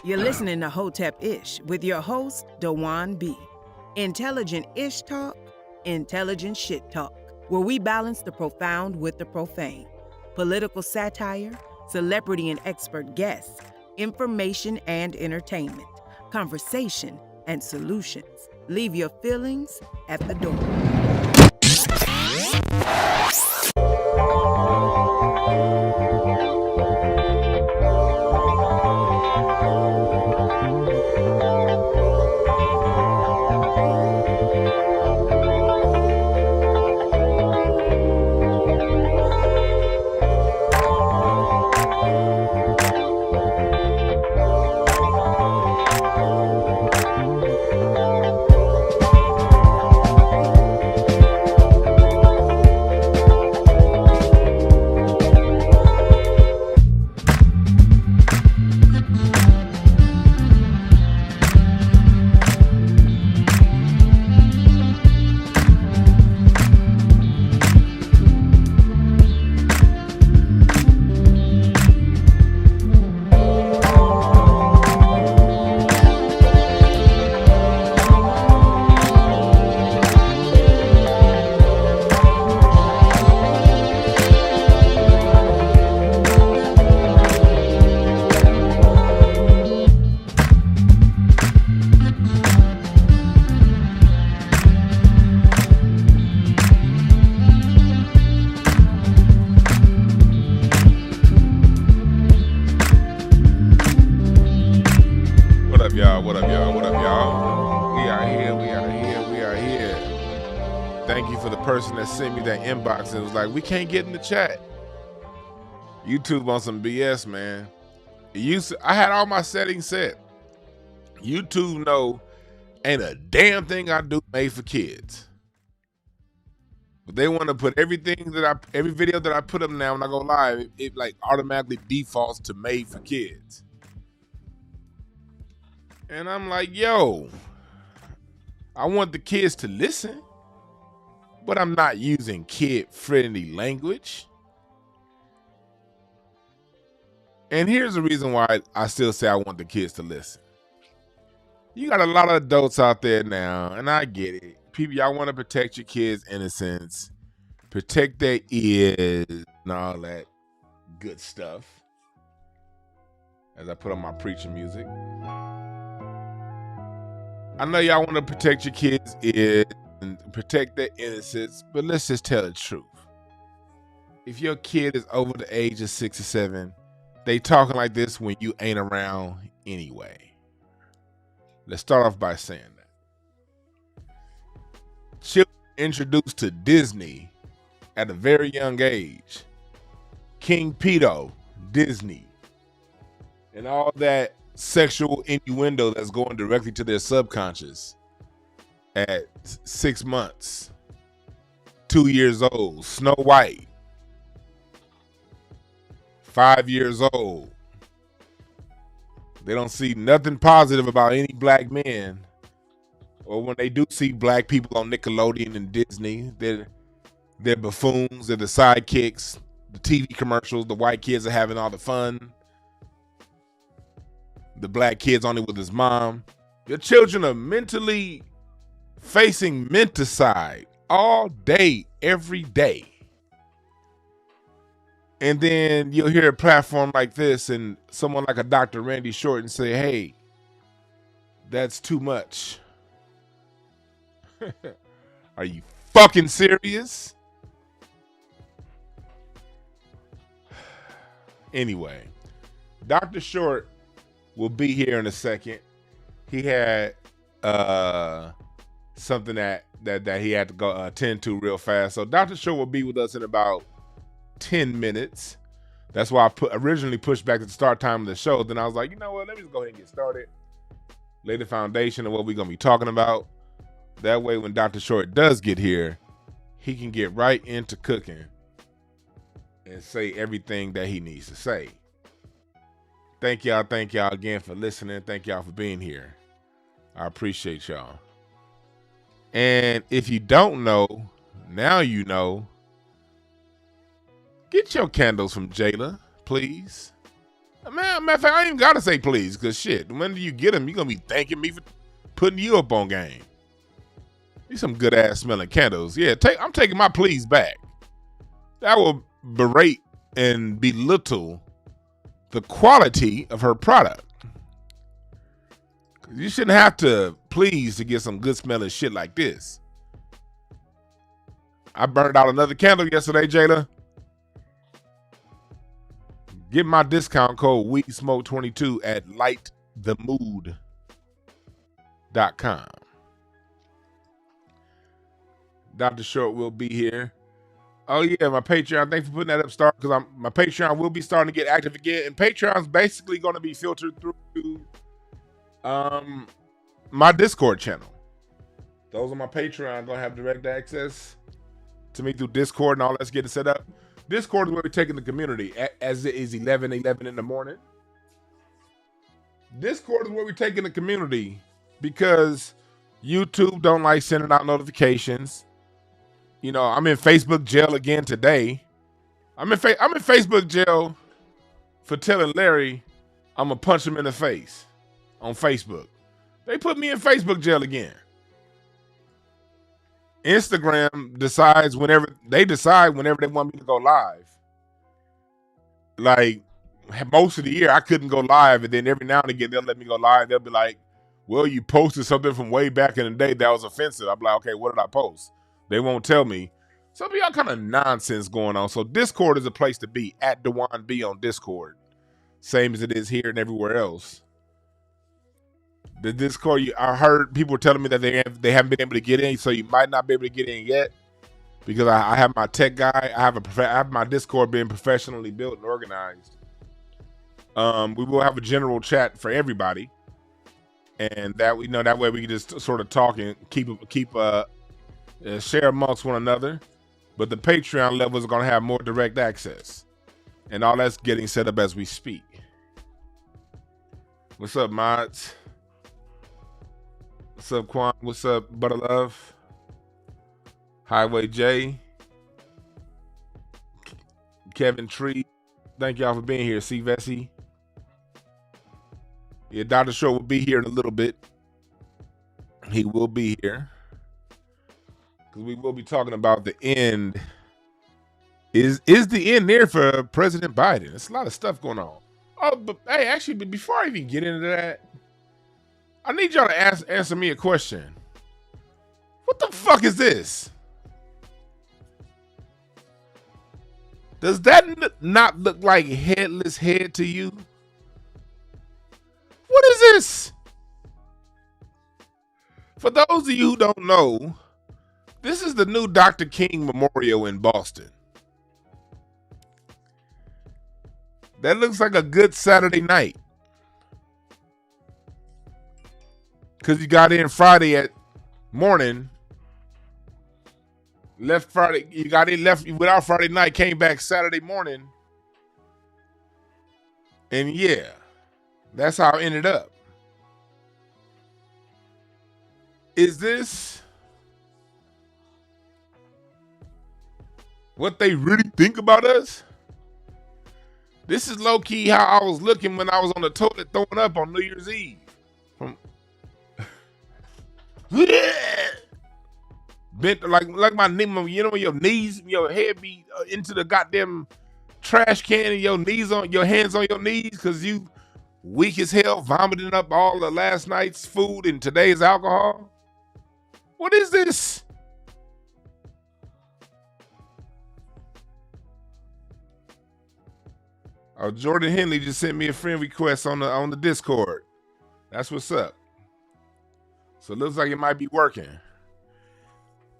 You're listening to Hotep Ish with your host, Dewan B. Intelligent Ish Talk, intelligent shit talk, where we balance the profound with the profane. Political satire, celebrity and expert guests, information and entertainment, conversation and solutions. Leave your feelings at the door. Sent me that inbox and was like, we can't get in the chat. YouTube on some BS, man. I had all my settings set. YouTube know ain't a damn thing I do made for kids. But they want to put every video that I put up now when I go live, it like automatically defaults to made for kids. And I'm like, yo, I want the kids to listen. But I'm not using kid-friendly language. And here's the reason why I still say I want the kids to listen. You got a lot of adults out there now, and I get it. People, y'all want to protect your kids' innocence, protect their ears, and all that good stuff. As I put on my preaching music. I know y'all want to protect your kids' ears and protect their innocence, but let's just tell the truth. If your kid is over the age of 6 or 7, they talking like this when you ain't around anyway. Let's start off by saying that. Children introduced to Disney at a very young age. King Pedo, Disney, and all that sexual innuendo that's going directly to their subconscious. At 6 months, 2 years old, Snow White, 5 years old. They don't see nothing positive about any black men. Or when they do see black people on Nickelodeon and Disney, they're buffoons, they're the sidekicks, the TV commercials, the white kids are having all the fun. The black kid's only with his mom. Your children are mentally facing menticide all day, every day. And then you'll hear a platform like this and someone like a Dr. Randy Shorten say, hey, that's too much. Are you fucking serious? Anyway, Dr. Short will be here in a second. He had something that he had to go attend to real fast. So Dr. Show will be with us in about 10 minutes. That's why I originally pushed back to the start time of the show. Then I was like, you know what? Let me just go ahead and get started. Lay the foundation of what we're going to be talking about. That way, when Dr. Short does get here, he can get right into cooking and say everything that he needs to say. Thank y'all again for listening. Thank y'all for being here. I appreciate y'all. And if you don't know, now you know. Get your candles from Jayla, please. Man, matter of fact, I ain't even gotta say please, cause shit, when do you get them, you're gonna be thanking me for putting you up on game. These some good ass smelling candles. Yeah, I'm taking my please back. That will berate and belittle the quality of her product. You shouldn't have to please to get some good smelling shit like this. I burned out another candle yesterday, Jayla. Get my discount code WeedSmoke22 at lightthemood.com. Dr. Short will be here. Oh yeah, my Patreon. Thanks for putting that up, Star, because my Patreon will be starting to get active again, and Patreon's basically going to be filtered through my Discord channel. Those on my Patreon going to have direct access to me through Discord and all that's getting set up. Discord is where we're taking the community as it is 11:11 in the morning. Discord is where we're taking the community because YouTube don't like sending out notifications. You know, I'm in Facebook jail again today. I'm in Facebook jail for telling Larry I'm gonna punch him in the face on Facebook. They put me in Facebook jail again. Instagram decides whenever they want me to go live. Like most of the year, I couldn't go live, and then every now and again they'll let me go live. They'll be like, "Well, you posted something from way back in the day that was offensive." I'm like, "Okay, what did I post?" They won't tell me. So be all kind of nonsense going on. So Discord is a place to be, at Dewan B on Discord, same as it is here and everywhere else. The Discord, I heard people telling me that they haven't been able to get in, so you might not be able to get in yet because I have my tech guy. I have my Discord being professionally built and organized. We will have a general chat for everybody, and that way we can just sort of talk and share amongst one another. But the Patreon levels are going to have more direct access, and all that's getting set up as we speak. What's up, mods? What's up, Quan? What's up, Butter Love? Highway J. Kevin Tree. Thank y'all for being here. C. Vesey. Yeah, Dr. Short will be here in a little bit. He will be here. Because we will be talking about the end. Is the end there for President Biden? There's a lot of stuff going on. Oh, but hey, actually, before I even get into that, I need y'all to answer me a question. What the fuck is this? Does that not look like headless head to you? What is this? For those of you who don't know, this is the new Dr. King Memorial in Boston. That looks like a good Saturday night. Because you got in Friday at morning, left Friday, you got in, left without Friday night, came back Saturday morning. And yeah, that's how it ended up. Is this what they really think about us? This is low-key how I was looking when I was on the toilet throwing up on New Year's Eve. Bent like my knee, you know, your knees, your head be into the goddamn trash can, and your hands on your knees because you weak as hell, vomiting up all the last night's food and today's alcohol. What is this? Oh, Jordan Henley just sent me a friend request on the Discord. That's what's up. So it looks like it might be working.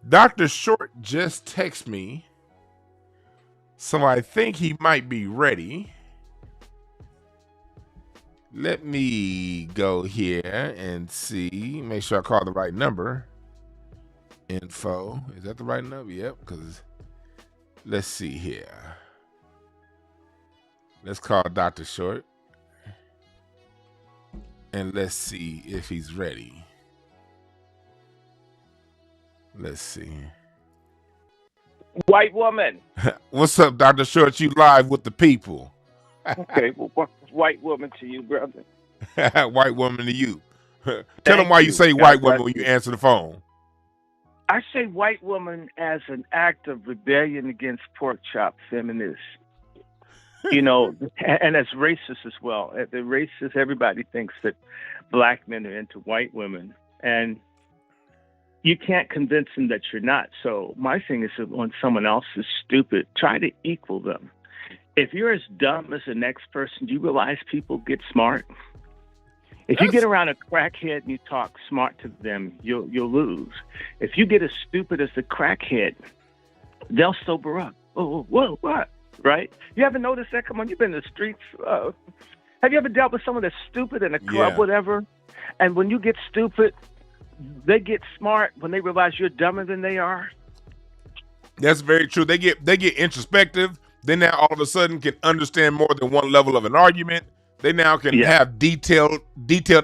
Dr. Short just texted me, so I think he might be ready. Let me go here and see. Make sure I call the right number. Info. Is that the right number? Yep, because let's see here. Let's call Dr. Short. And let's see if he's ready. Let's see. White woman. What's up, Dr. Short? You live with the people. Okay, well, white woman to you, brother. White woman to you. Tell them Thank why you you. say God white bless woman when you you. answer the phone. I say white woman as an act of rebellion against pork chop feminists. You know, and as racist as well. The racist, everybody thinks that black men are into white women, and you can't convince them that you're not. So my thing is that when someone else is stupid, try to equal them. If you're as dumb as the next person, do you realize people get smart? If you get around a crackhead and you talk smart to them, you'll lose. If you get as stupid as the crackhead, they'll sober up. Oh, whoa, what? Right? You ever noticed that? Come on, you've been in the streets. Have you ever dealt with someone that's stupid in a club, whatever? And when you get stupid, they get smart when they realize you're dumber than they are. That's very true. They get introspective. They now all of a sudden can understand more than one level of an argument. They now can have detailed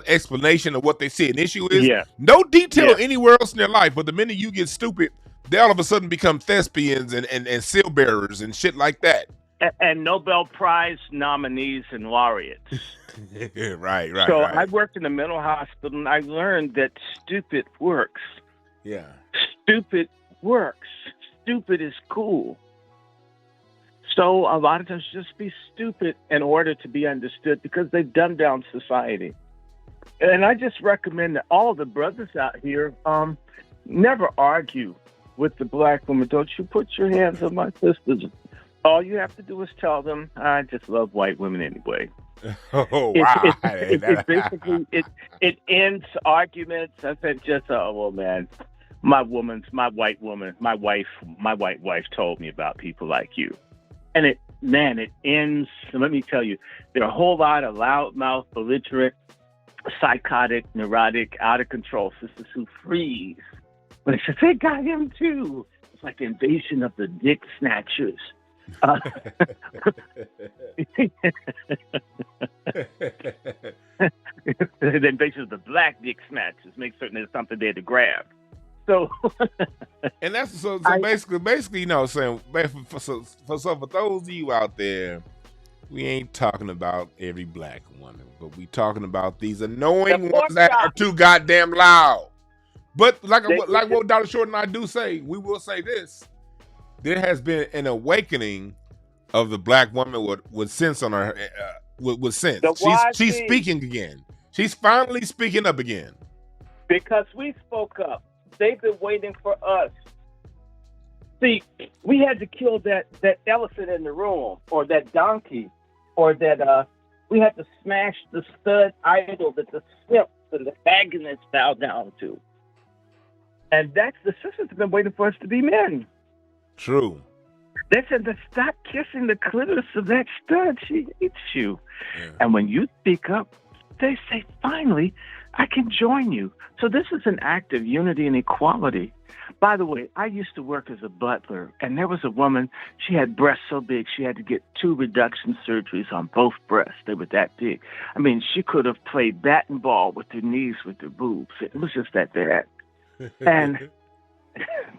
explanation of what they see an issue is. No detail anywhere else in their life, but the minute you get stupid, they all of a sudden become thespians and seal bearers and shit like that. And Nobel Prize nominees and laureates. Right. So I worked in a mental hospital, and I learned that stupid works. Yeah. Stupid works. Stupid is cool. So a lot of times just be stupid in order to be understood because they've dumbed down society. And I just recommend that all the brothers out here never argue with the black woman. Don't you put your hands on my sisters. All you have to do is tell them, I just love white women anyway. Oh, wow. It basically ends arguments. I said just, oh, well, man, my white wife told me about people like you. And it ends, let me tell you, there are a whole lot of loudmouth, belligerent, psychotic, neurotic, out of control sisters who freeze. But it's they got him too. It's like the invasion of the dick snatchers. The invasion of the black dick snatchers. Make certain there's something there to grab. So, and that's so basically, you know, saying for those of you out there, we ain't talking about every black woman, but we talking about these annoying ones that are too goddamn loud. But like what Dr. Short and I do say, we will say this: there has been an awakening of the black woman with sense on her, with sense. She's speaking again. She's finally speaking up again because we spoke up. They've been waiting for us. See, we had to kill that elephant in the room, or that donkey, or that we had to smash the stud idol that the simps and the agonists bow down to. And that's the sisters have been waiting for us to be men. True. They said to stop kissing the clitoris of that stud. She hates you. Yeah. And when you speak up, they say, finally, I can join you. So this is an act of unity and equality. By the way, I used to work as a butler, and there was a woman, she had breasts so big, she had to get 2 reduction surgeries on both breasts. They were that big. I mean, she could have played bat and ball with her knees, with her boobs. It was just that bad. And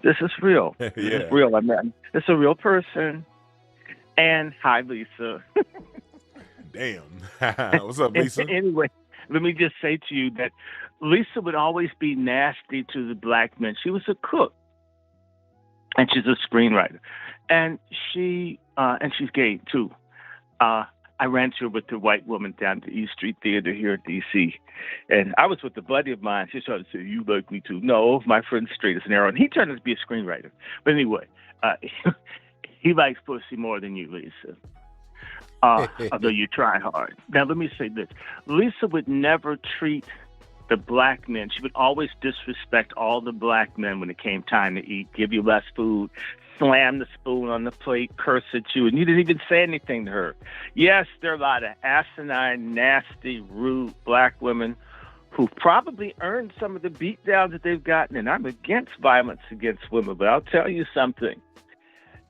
this is real. This is real. I mean, it's a real person. And hi, Lisa. Damn. What's up, Lisa? Anyway, let me just say to you that Lisa would always be nasty to the black men. She was a cook, and she's a screenwriter, and she's gay too. I ran to her with the white woman down at the East Street Theater here in D.C., and I was with a buddy of mine. She started to say, "You like me too?" No, my friend's straight as an arrow, and he turned out to be a screenwriter. But anyway, he likes pussy more than you, Lisa. Although you try hard. Now, let me say this. Lisa would never treat the black men. She would always disrespect all the black men when it came time to eat, give you less food, slam the spoon on the plate, curse at you, and you didn't even say anything to her. Yes, there are a lot of asinine, nasty, rude black women who probably earned some of the beatdowns that they've gotten, and I'm against violence against women, but I'll tell you something.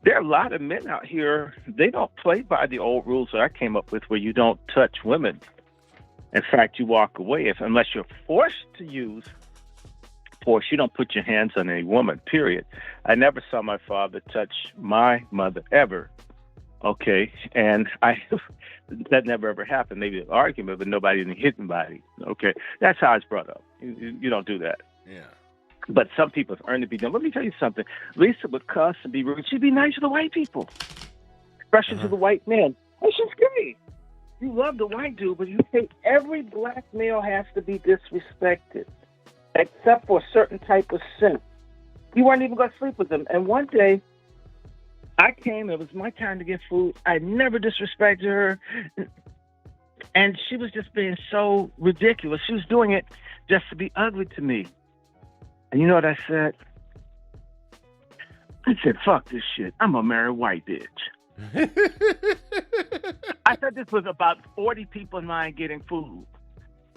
There are a lot of men out here, they don't play by the old rules that I came up with where you don't touch women. In fact, you walk away unless you're forced to use force. You don't put your hands on any woman, period. I never saw my father touch my mother ever. Okay, and that never ever happened. Maybe an argument, but nobody even hit anybody. Okay, that's how it's brought up. You don't do that. Yeah. But some people have earned to be done. Let me tell you something. Lisa would cuss and be rude. She'd be nice to the white people, especially to the white men. And she's great. You love the white dude, but you think every black male has to be disrespected, except for a certain type of sin. You weren't even going to sleep with them. And one day, I came. It was my time to get food. I never disrespected her. And she was just being so ridiculous. She was doing it just to be ugly to me. And you know what I said? I said, fuck this shit. I'm going to marry a white bitch. I said this was about 40 people in line getting food.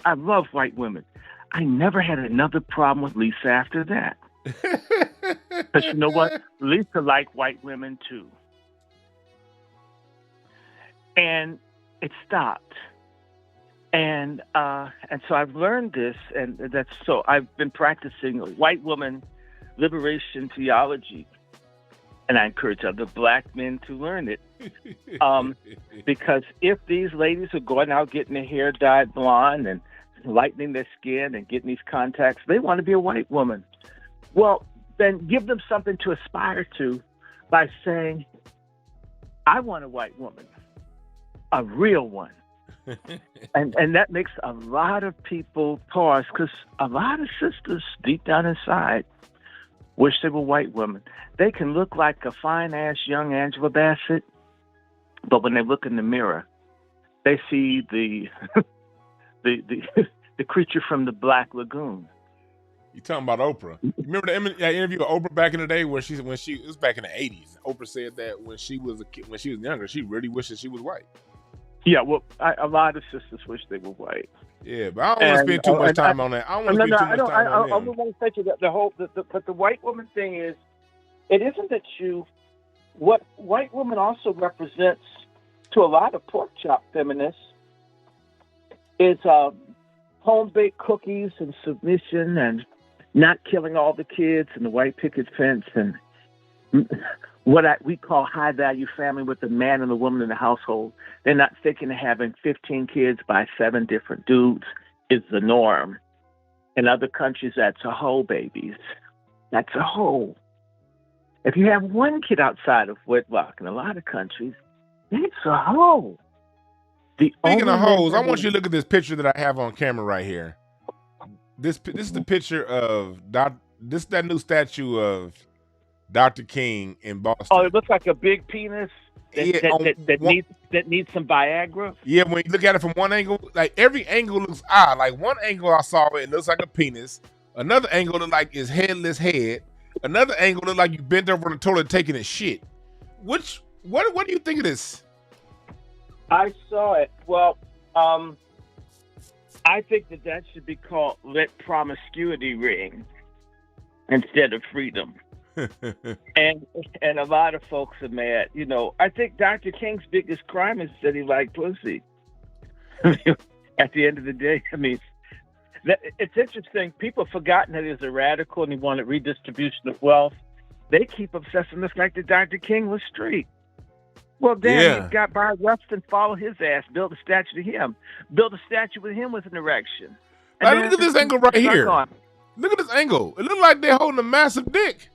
I love white women. I never had another problem with Lisa after that. Because you know what? Lisa liked white women too. And it stopped. And so I've learned this, and that's so I've been practicing white woman liberation theology, and I encourage other black men to learn it. Because if these ladies are going out getting their hair dyed blonde and lightening their skin and getting these contacts, they want to be a white woman. Well, then give them something to aspire to by saying, I want a white woman, a real one. and that makes a lot of people pause, because a lot of sisters deep down inside wish they were white women. They can look like a fine-ass young Angela Bassett, but when they look in the mirror, they see the the creature from the Black Lagoon. You talking about Oprah? You remember the interview with Oprah back in the day where it was back in the 80s. Oprah said that when she was a kid, when she was younger, she really wishes she was white. Yeah, well, a lot of sisters wish they were white. Yeah, but I don't want to spend too much time on that. I don't want to spend too much time on that. I want to say to that but the white woman thing is, it isn't that what white woman also represents to a lot of pork chop feminists is home-baked cookies and submission and not killing all the kids and the white picket fence and what we call high-value family with the man and the woman in the household. They're not thinking of having 15 kids by 7 different dudes is the norm. In other countries, that's a hoe, babies. That's a hoe. If you have one kid outside of wedlock in a lot of countries, that's a hoe. Speaking of hoes, I want you to look at this picture that I have on camera right here. This is the picture of that new statue of Dr. King in Boston. Oh, it looks like a big penis that needs some Viagra. Yeah, when you look at it from one angle, like every angle looks odd. Like one angle I saw it looks like a penis. Another angle looked like his headless head. Another angle looked like you bent over on the toilet taking a shit. What do you think of this? I saw it. Well, I think that should be called let promiscuity ring instead of freedom. and a lot of folks are mad. You know, I think Dr. King's biggest crime is that he liked pussy. At the end of the day, I mean, it's interesting. People have forgotten that he was a radical and he wanted redistribution of wealth. They keep obsessing the fact that Dr. King was straight. Well, then he got Byron Weston, follow his ass, build a statue to him. Build a statue with him with an erection. Like, look at this angle right here. Look at this angle. It looks like they're holding a massive dick.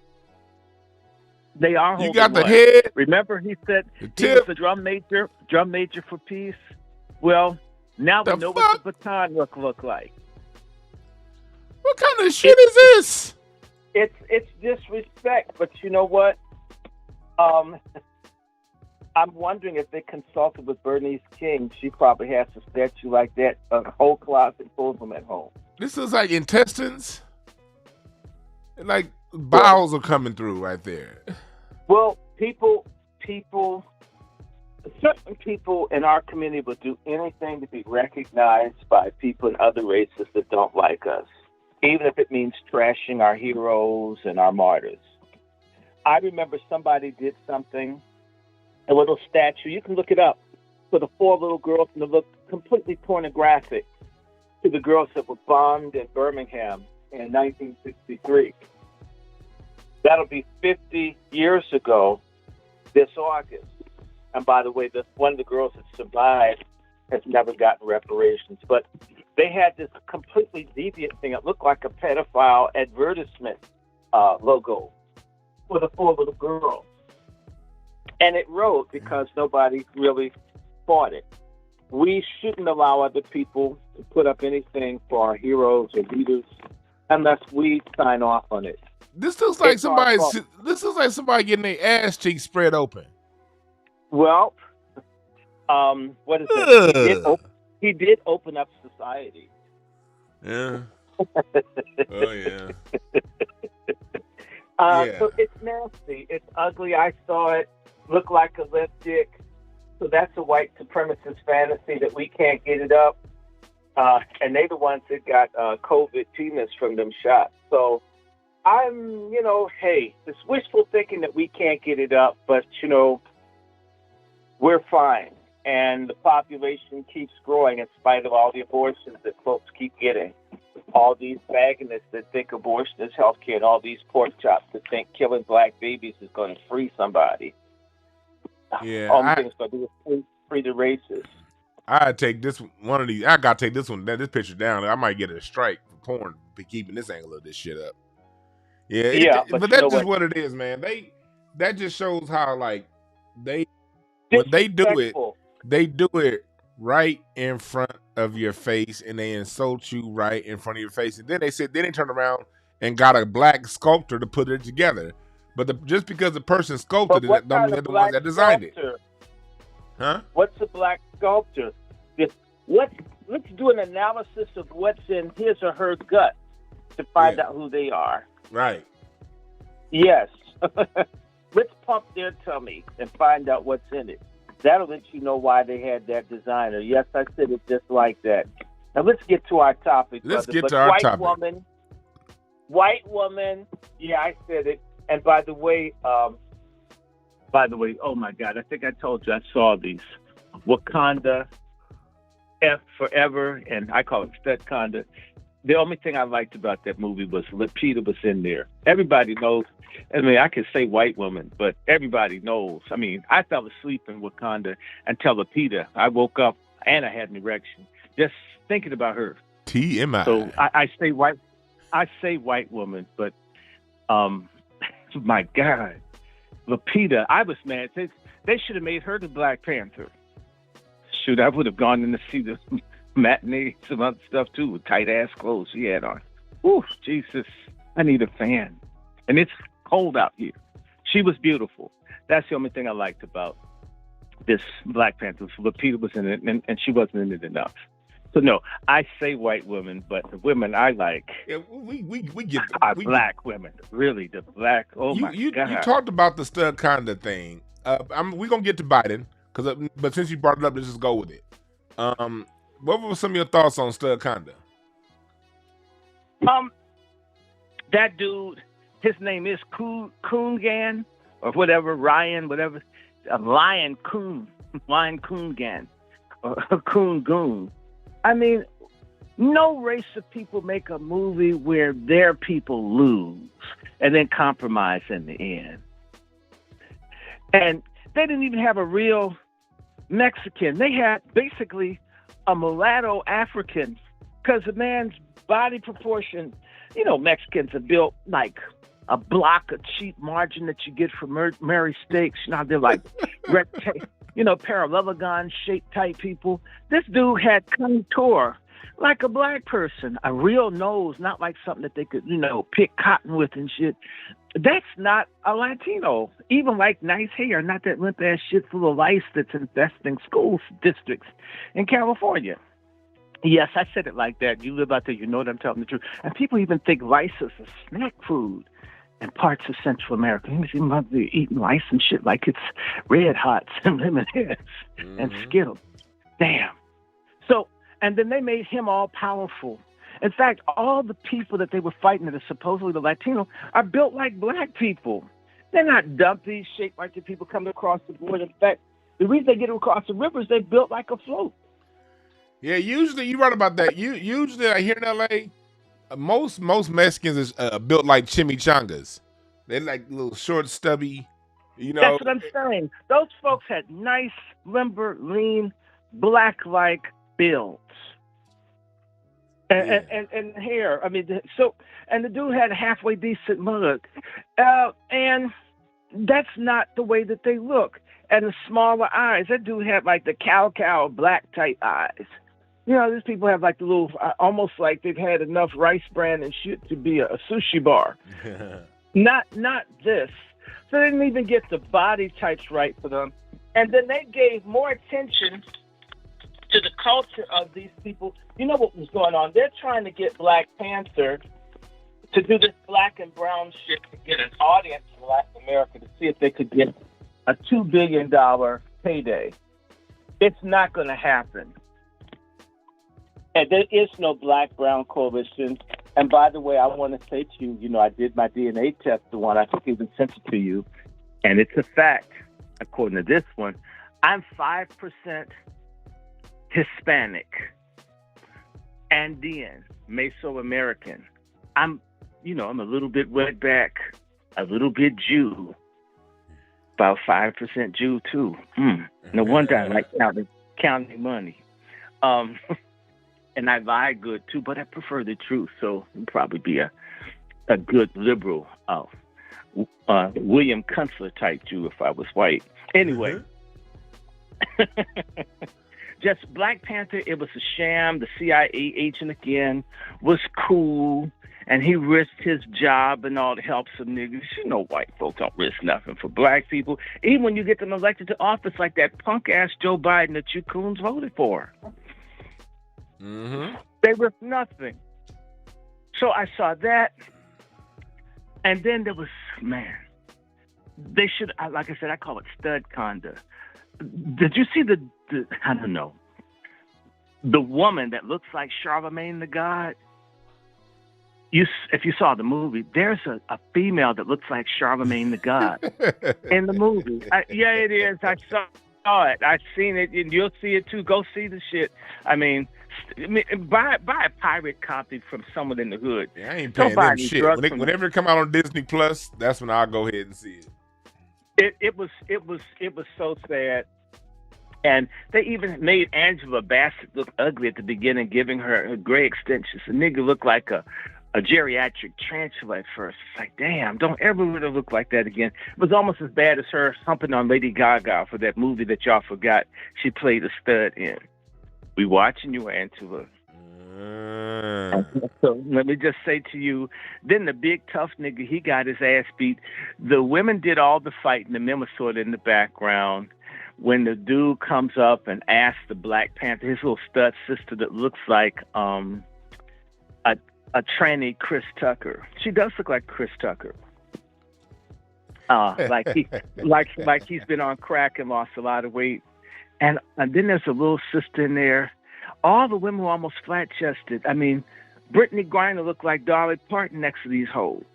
They are holding. You got the one. head. Remember, he said he was the drum major for peace. Well, now we know what the baton look like. What kind of shit is this? It's disrespect, but you know what? I'm wondering if they consulted with Bernice King. She probably has a statue like that, a whole closet full of them at home. This is like intestines. Like bowels are coming through right there. Well, certain people in our community will do anything to be recognized by people in other races that don't like us, even if it means trashing our heroes and our martyrs. I remember somebody did something, a little statue, you can look it up, for the 4 little girls, and it looked completely pornographic to the girls that were bombed in Birmingham in 1963. That'll be 50 years ago this August. And by the way, one of the girls that survived has never gotten reparations. But they had this completely deviant thing. It looked like a pedophile advertisement logo for the 4 little girls. And it wrote, because nobody really fought it, we shouldn't allow other people to put up anything for our heroes or leaders unless we sign off on it. This looks like somebody getting their ass cheeks spread open. Well, what is it? He did open up society. Yeah. Oh yeah. So it's nasty. It's ugly. I saw it. Look like a left dick. So that's a white supremacist fantasy that we can't get it up. And they the ones that got COVID penis from them shots. So I'm, hey, it's wishful thinking that we can't get it up, but, we're fine. And the population keeps growing in spite of all the abortions that folks keep getting. All these bagonists that think abortion is healthcare, and all these pork chops that think killing black babies is going to free somebody. Yeah, all the things going to do is free the racists. I take this one of these. I gotta take this picture down. I might get a strike for porn for keeping this angle of this shit up. Yeah, but that's just what it is, man. That just shows how when they do it right in front of your face, and they insult you right in front of your face, and then they turn around and got a black sculptor to put it together. But just because the person sculpted it, don't mean they're the ones that designed it. Huh? What's a black sculptor? Let's do an analysis of what's in his or her gut to find out who they are. Right. Yes. Let's pump their tummy and find out what's in it. That'll let you know why they had that designer. Yes, I said it just like that. Now let's get to our topic. Let's get to our topic. White woman. Yeah, I said it. And by the way, oh my God, I think I told you I saw these. Wakanda, F Forever, and I call it Studconda. The only thing I liked about that movie was Lupita was in there. Everybody knows. I mean, I could say white woman, but everybody knows. I mean, I fell asleep in Wakanda until Lupita. I woke up and I had an erection just thinking about her. TMI. So I say white. I say white woman, but my God, Lupita. I was mad. They should have made her the Black Panther. Shoot, I would have gone in to see the matinee, some other stuff too, with tight ass clothes she had on. Ooh, Jesus, I need a fan. And it's cold out here. She was beautiful. That's the only thing I liked about this Black Panther. Lupita was in it, and she wasn't in it enough. So no, I say white women, but the women I like are black women. Really, the black. Oh my God! You talked about the Studconda thing. We're gonna get to Biden, but since you brought it up, let's just go with it. What were some of your thoughts on Studconda? That dude, his name is Coongan or whatever, Ryan, whatever, Lion Coongan, or Coon Goon. I mean, no race of people make a movie where their people lose and then compromise in the end. And they didn't even have a real Mexican. They had basically a mulatto African, because the man's body proportion, Mexicans are built like a block of cheap margarine that you get from Mary Steaks. They're like parallelogon shaped type people. This dude had contour like a black person, a real nose, not like something that they could, pick cotton with and shit. That's not a Latino. Even like nice hair, not that limp ass shit full of lice that's infesting school districts in California. Yes, I said it like that. You live out there, you know that I'm telling the truth. And people even think rice is a snack food in parts of Central America. You see mother eating rice and shit like it's Red Hots and Lemonheads and Skittles. Damn. So, and then they made him all powerful. In fact, all the people that they were fighting that are supposedly the Latino are built like black people. They're not dumpy, shaped like the people coming across the board. In fact, the reason they get across the rivers, they're built like a float. Yeah, usually you're right about that. Usually I hear in L.A., most Mexicans is built like chimichangas. They're like little short, stubby, You That's know, what I'm saying. Those folks had nice, limber, lean, black-like builds. yeah. And hair. I mean, and the dude had a halfway decent mug, and that's not the way that they look. And the smaller eyes. That dude had like the cow black type eyes. You know, these people have like the little, almost like they've had enough rice bran and shit to be a sushi bar. Not this. So they didn't even get the body types right for them. And then they gave more attention to the culture of these people. You know what was going on? They're trying to get Black Panther to do this black and brown shit to get an audience in Latin America to see if they could get a $2 billion payday. It's not going to happen. And there is no black-brown coalition. And by the way, I want to say to you, you know, I did my DNA test, the one I think even sent it to you, and it's a fact, according to this one. I'm 5% Hispanic, Andean, Mesoamerican. I'm a little bit wetback, a little bit Jew, about 5% Jew too. No wonder I like counting money. And I lie good too, but I prefer the truth, so I'd probably be a good liberal, William Kunstler type Jew if I was white. Anyway. Just Black Panther, it was a sham. The CIA agent, again, was cool, and he risked his job and all to help some niggas. You know, white folks don't risk nothing for black people. Even when you get them elected to office like that punk-ass Joe Biden that you coons voted for. Mm-hmm. They risk nothing. So I saw that, and then there was, they should, like I said, I call it stud conda. Did you see the I don't know, the woman that looks like Charlemagne the God? If you saw the movie, there's a female that looks like Charlemagne the God in the movie. Yeah, it is. I saw it. I've seen it, and you'll see it too. Go see the shit. I mean, buy a pirate copy from someone in the hood. Yeah, I ain't paying them shit. Whenever it come out on Disney Plus, that's when I'll go ahead and see it. It was so sad. And they even made Angela Bassett look ugly at the beginning, giving her gray extensions. The nigga looked like a geriatric tarantula at first. It's like, damn, don't ever really look like that again. It was almost as bad as her humping on Lady Gaga for that movie that y'all forgot she played a stud in. We watching you, Angela. So let me just say to you, then the big tough nigga, he got his ass beat. The women did all the fighting, the men were sort of in the background. When the dude comes up and asks the Black Panther, his little stud sister that looks like a tranny Chris Tucker. She does look like Chris Tucker. Like he's been on crack and lost a lot of weight. And then there's a little sister in there. All the women were almost flat-chested. I mean, Brittany Griner looked like Dolly Parton next to these hoes.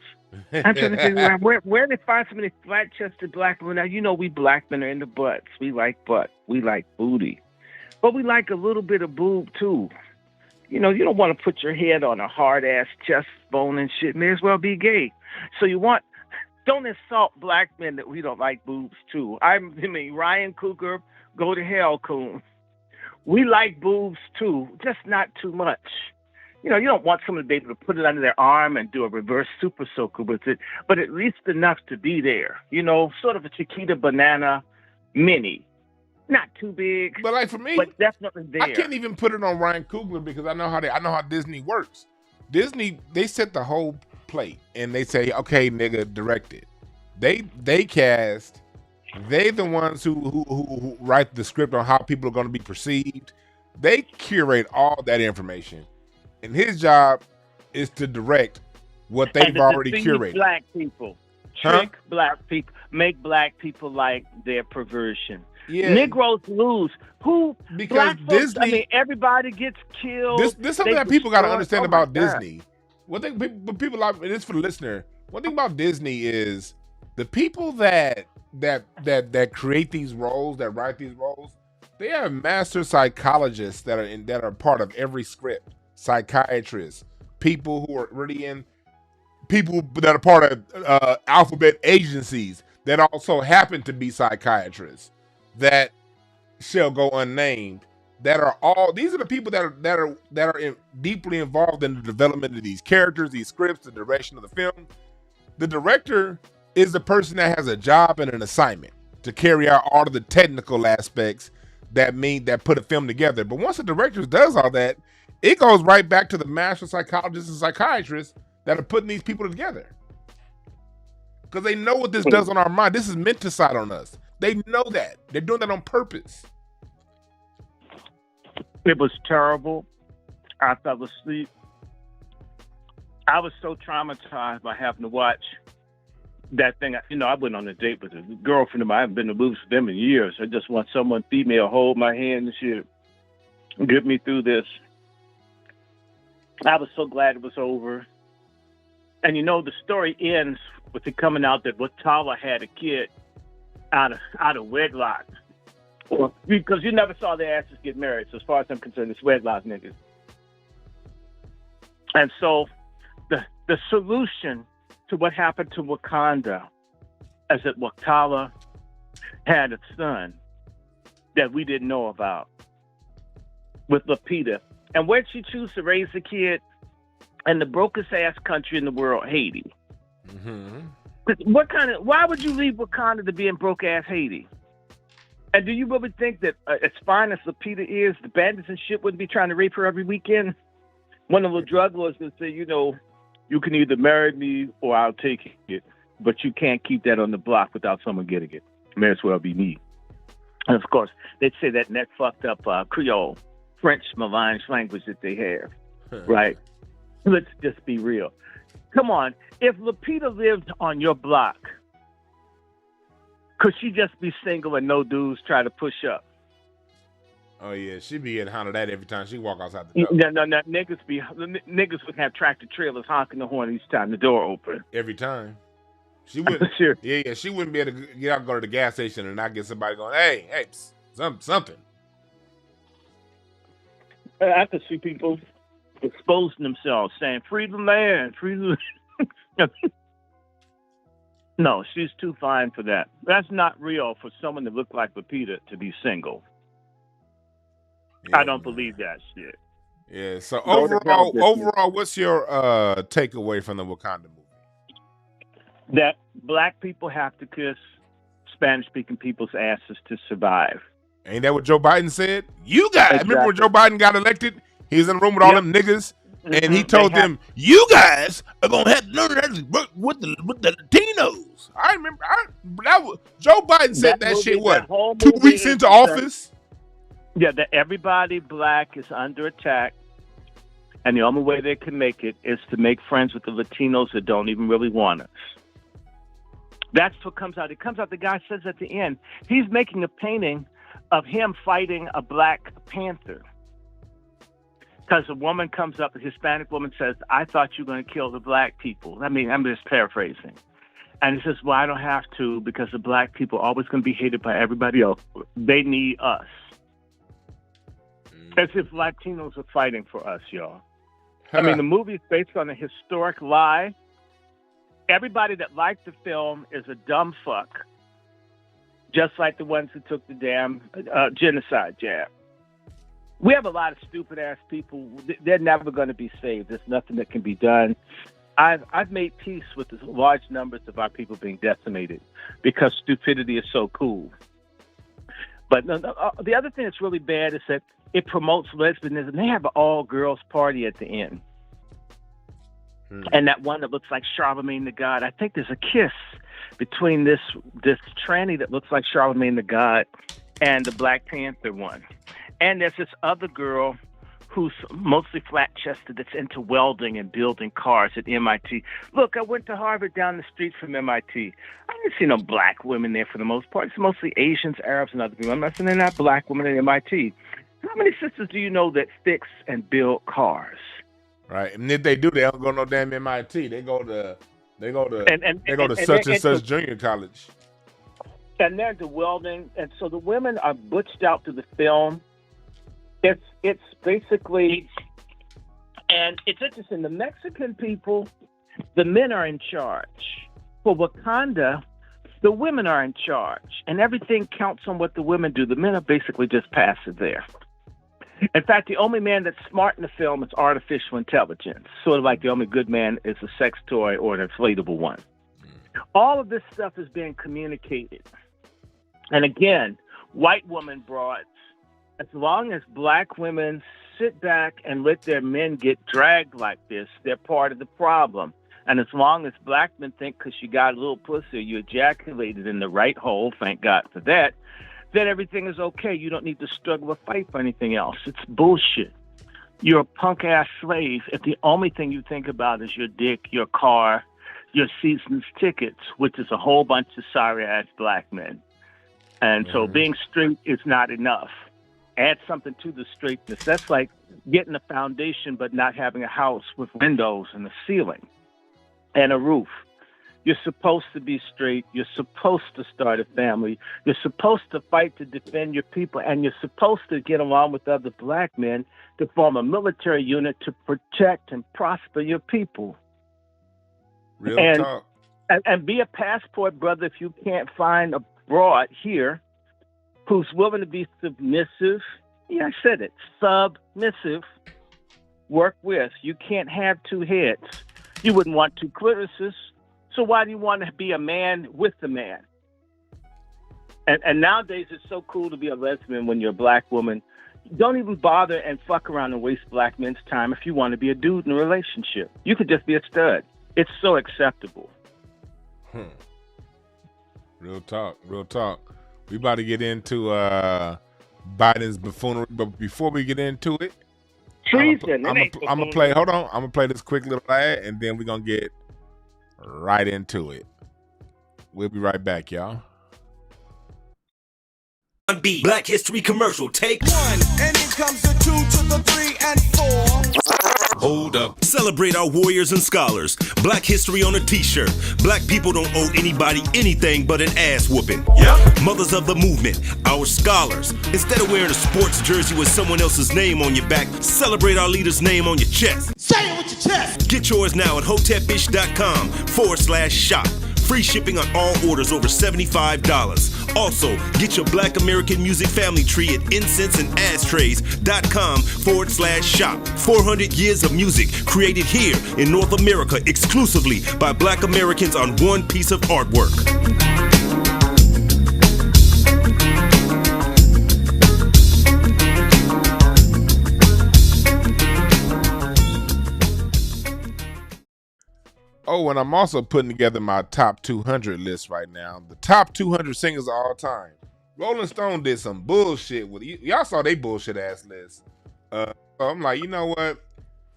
I'm trying to figure out where they find so many flat-chested black women. Now, you know we black men are into butts. We like butt. We like booty. But we like a little bit of boob, too. You know, you don't want to put your head on a hard-ass chest bone and shit. May as well be gay. So don't insult black men that we don't like boobs, too. I mean, Ryan Cougar, go to hell, coon. We like boobs, too, just not too much. You know, you don't want someone to be able to put it under their arm and do a reverse super soaker with it, but at least enough to be there. You know, sort of a Chiquita Banana mini. Not too big, but like for me, but definitely there. I can't even put it on Ryan Coogler because I know how Disney works. Disney, they set the whole plate and they say, okay, nigga, direct it. They cast. They the ones who write the script on how people are going to be perceived. They curate all that information, and his job is to direct what they've already curated. Black people, trick black people, make black people like their perversion. Yeah. Negroes lose. Who? Because black folks, Disney. I mean, everybody gets killed. This is something that people got to understand about Disney. One thing, but people like it is for the listener. One thing about Disney is the people that create these roles, that write these roles, they are master psychologists that are part of every script. Psychiatrists, people who are really in, people that are part of alphabet agencies. that also happen to be psychiatrists that shall go unnamed. That are all these are the people that are deeply involved in the development of these characters, these scripts, the direction of the film. The director is the person that has a job and an assignment to carry out all of the technical aspects that put a film together. But once the director does all that, it goes right back to the master psychologists and psychiatrists that are putting these people together. Because they know what this does on our mind. This is menticide on us. They know that. They're doing that on purpose. It was terrible. I fell asleep. I was so traumatized by having to watch that thing. I went on a date with a girlfriend of mine. I haven't been to movies with them in years. I just want someone female hold my hand and shit, get me through this. I was so glad it was over. And the story ends with it coming out that Watala had a kid out of wedlock. Because you never saw their asses get married. So as far as I'm concerned, it's wedlock niggas. And so the solution to what happened to Wakanda is that Watala had a son that we didn't know about with Lupita. And where'd she choose to raise the kid? In the brokest ass country in the world, Haiti. Mm-hmm. Why would you leave Wakanda to be in broke ass Haiti? And do you really think that as fine as Lupita is, the bandits and shit wouldn't be trying to rape her every weekend? One of the drug lords would say, you can either marry me or I'll take it, but you can't keep that on the block without someone getting it. May as well be me. And of course, they'd say that in that fucked up Creole, French melange language that they have, right? Let's just be real. Come on, if Lupita lived on your block, could she just be single and no dudes try to push up? Oh yeah, she'd be getting hounded at every time she walk outside the door. No, niggas would have tractor trailers honking the horn each time the door opened. Every time. She wouldn't. Sure. Yeah, she wouldn't be able to get out and go to the gas station and not get somebody going, hey, something. I could see people exposing themselves, saying, free the land, free the... No, she's too fine for that. That's not real for someone that looked like Lupita to be single. Yeah, I don't believe that shit. Yeah, so overall, what's your takeaway from the Wakanda movie? That black people have to kiss Spanish-speaking people's asses to survive. Ain't that what Joe Biden said? You guys, exactly. Remember when Joe Biden got elected? He was in the room with all them niggas, and he told them, you guys are going to have to learn that with the Latinos. I remember, Joe Biden said that shit, 2 weeks into office? Yeah, that everybody black is under attack, and the only way they can make it is to make friends with the Latinos that don't even really want us. That's what comes out. It comes out, the guy says at the end, he's making a painting of him fighting a black panther. Because a woman comes up, a Hispanic woman says, I thought you were going to kill the black people. I mean, I'm just paraphrasing. And he says, well, I don't have to, because the black people are always going to be hated by everybody else. They need us. As if Latinos are fighting for us, y'all. I mean, the movie is based on a historic lie. Everybody that liked the film is a dumb fuck. Just like the ones who took the damn genocide jab. We have a lot of stupid-ass people. They're never going to be saved. There's nothing that can be done. I've made peace with the large numbers of our people being decimated because stupidity is so cool. But the other thing that's really bad is that it promotes lesbianism. They have an all-girls party at the end. And that one that looks like Charlemagne the God, I think there's a kiss between this tranny that looks like Charlemagne the God and the Black Panther one. And there's this other girl who's mostly flat-chested that's into welding and building cars at MIT. Look, I went to Harvard down the street from MIT. I didn't see no black women there for the most part. It's mostly Asians, Arabs, and other people. I'm not saying they're not black women at MIT. How many sisters do you know that fix and build cars? Right, and if they do, they don't go to no damn MIT. They go to such and such junior college. And they're into welding, and so the women are butched out to the film. It's basically, and it's interesting. The Mexican people, the men are in charge. For Wakanda, The women are in charge, and everything counts on what the women do. The men are basically just passive there. In fact, the only man that's smart in the film is artificial intelligence, sort of like the only good man is a sex toy or an inflatable one. All of this stuff is being communicated. And again, white woman broads, as long as black women sit back and let their men get dragged like this, they're part of the problem. And as long as black men think because you got a little pussy or you ejaculated in the right hole, thank God for that, then everything is okay. You don't need to struggle or fight for anything else. It's bullshit. You're a punk-ass slave if the only thing you think about is your dick, your car, your season's tickets, which is a whole bunch of sorry-ass black men. And so being straight is not enough. Add something to the straightness. That's like getting a foundation but not having a house with windows and a ceiling and a roof. You're supposed to be straight. You're supposed to start a family. You're supposed to fight to defend your people. And you're supposed to get along with other black men to form a military unit to protect and prosper your people. Real talk. And be a passport brother if you can't find a broad here who's willing to be submissive. Yeah, I said it. Submissive. Work with. You can't have two heads. You wouldn't want two clitorises. So why do you want to be a man with the man? And nowadays it's so cool to be a lesbian when you're a black woman. Don't even bother and fuck around and waste black men's time if you want to be a dude in a relationship. You could just be a stud. It's so acceptable. Real talk. Real talk. We about to get into Biden's buffoonery, but before we get into it, treason. I'm gonna play. Hold on. I'm gonna play this quick little ad, and then we're gonna get right into it. We'll be right back, y'all. B Black History commercial. Take 1, and in comes the 2 to the 3 and 4. Hold up. Celebrate our warriors and scholars. Black history on a t-shirt. Black people don't owe anybody anything but an ass whooping. Yeah. Mothers of the movement, our scholars. Instead of wearing a sports jersey with someone else's name on your back, celebrate our leader's name on your chest. Say it with your chest. Get yours now at hotepish.com/shop. Free shipping on all orders over $75. Also, get your Black American Music Family Tree at incenseandashtrays.com/shop. 400 years of music created here in North America exclusively by Black Americans on one piece of artwork. Oh, and I'm also putting together my top 200 list right now. The top 200 singers of all time. Rolling Stone did some bullshit with y'all saw they bullshit ass list. So I'm like, you know what?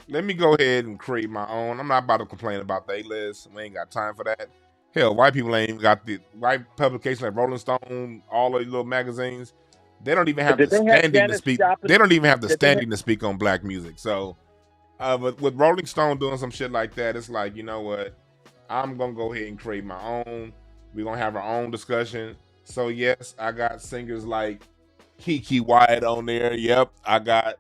Let me go ahead and create my own. I'm not about to complain about their list. We ain't got time for that. Hell, white people ain't even got the white publications like Rolling Stone, all of these little magazines. They don't even have the standing to speak. They don't even have the standing to speak on black music. So. But with Rolling Stone doing some shit like that, it's like, you know what? I'm going to go ahead and create my own. We're going to have our own discussion. So, yes, I got singers like Kiki Wyatt on there. Yep. I got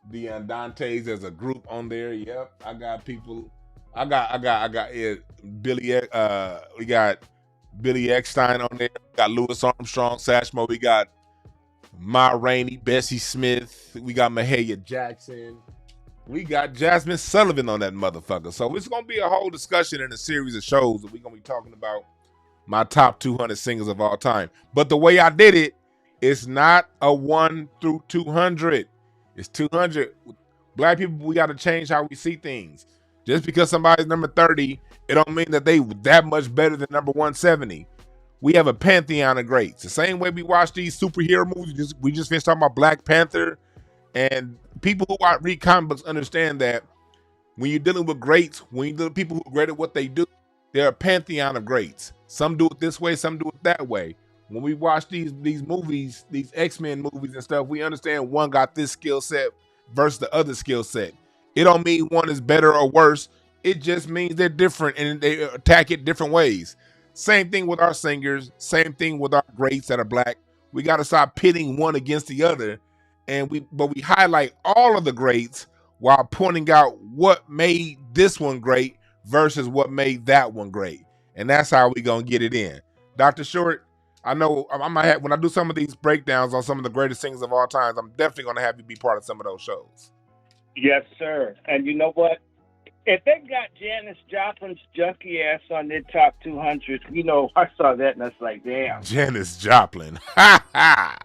the Andantes as a group on there. Yep. I got people. I got Billy. We got Billy Eckstein on there. We got Louis Armstrong, Satchmo. We got Ma Rainey, Bessie Smith. We got Mahalia Jackson. We got Jasmine Sullivan on that motherfucker. So it's going to be a whole discussion in a series of shows that we're going to be talking about my top 200 singers of all time. But the way I did it, it's not a 1 through 200. It's 200. Black people, we got to change how we see things. Just because somebody's number 30, it don't mean that they that much better than number 170. We have a pantheon of greats. The same way we watch these superhero movies. We just finished talking about Black Panther. And people who read comic books understand that when you're dealing with greats, when you're dealing with people who are great at what they do, they're a pantheon of greats. Some do it this way, some do it that way. When we watch these movies, these X-Men movies and stuff, we understand one got this skill set versus the other skill set. It don't mean one is better or worse. It just means they're different and they attack it different ways. Same thing with our singers. Same thing with our greats that are black. We got to stop pitting one against the other. But we highlight all of the greats while pointing out what made this one great versus what made that one great. And that's how we gonna get it in. Dr. Short, I know I might have, when I do some of these breakdowns on some of the greatest singers of all time, I'm definitely going to have you be part of some of those shows. Yes, sir. And you know what? If they got Janis Joplin's junkie ass on their top 200, I saw that and I was like, damn. Janis Joplin. Ha ha.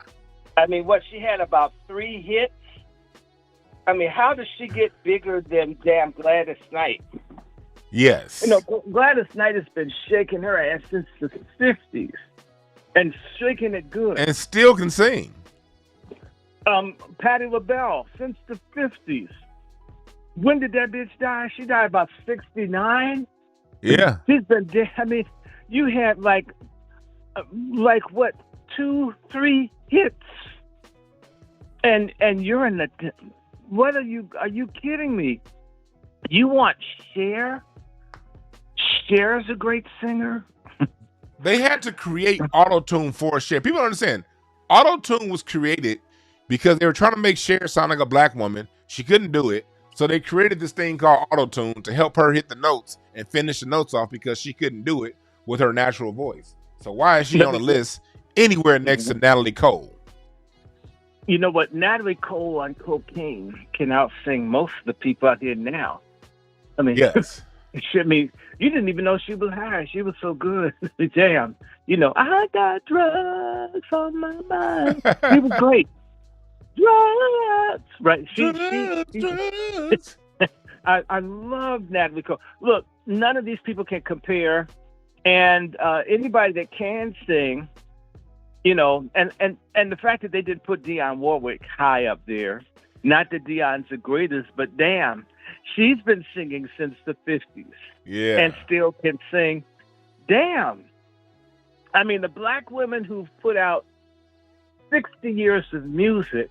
I mean, she had about 3 hits. I mean, how does she get bigger than damn Gladys Knight? Yes. Gladys Knight has been shaking her ass since the 50s and shaking it good. And still can sing. Patti LaBelle, since the 50s. When did that bitch die? She died about 69. Yeah. She's been dead. I mean, you had like what, 2, 3 hits, and you're in the. What are you kidding me? You want Cher? Cher's a great singer. They had to create auto-tune for Cher. People don't understand. Auto-tune was created because they were trying to make Cher sound like a black woman. She couldn't do it. So they created this thing called auto-tune to help her hit the notes and finish the notes off because she couldn't do it with her natural voice. So why is she on a list anywhere next to Natalie Cole? You know what? Natalie Cole on cocaine can out-sing most of the people out here now. I mean, yes. I mean, you didn't even know she was high. She was so good. Damn. I got drugs on my mind. She was great. Drugs. Right. Drugs. I love Natalie Cole. Look, none of these people can compare. And anybody that can sing, and the fact that they didn't put Dionne Warwick high up there, not that Dionne's the greatest, but damn, she's been singing since the 50s. Yeah. And still can sing. Damn. I mean, the black women who've put out 60 years of music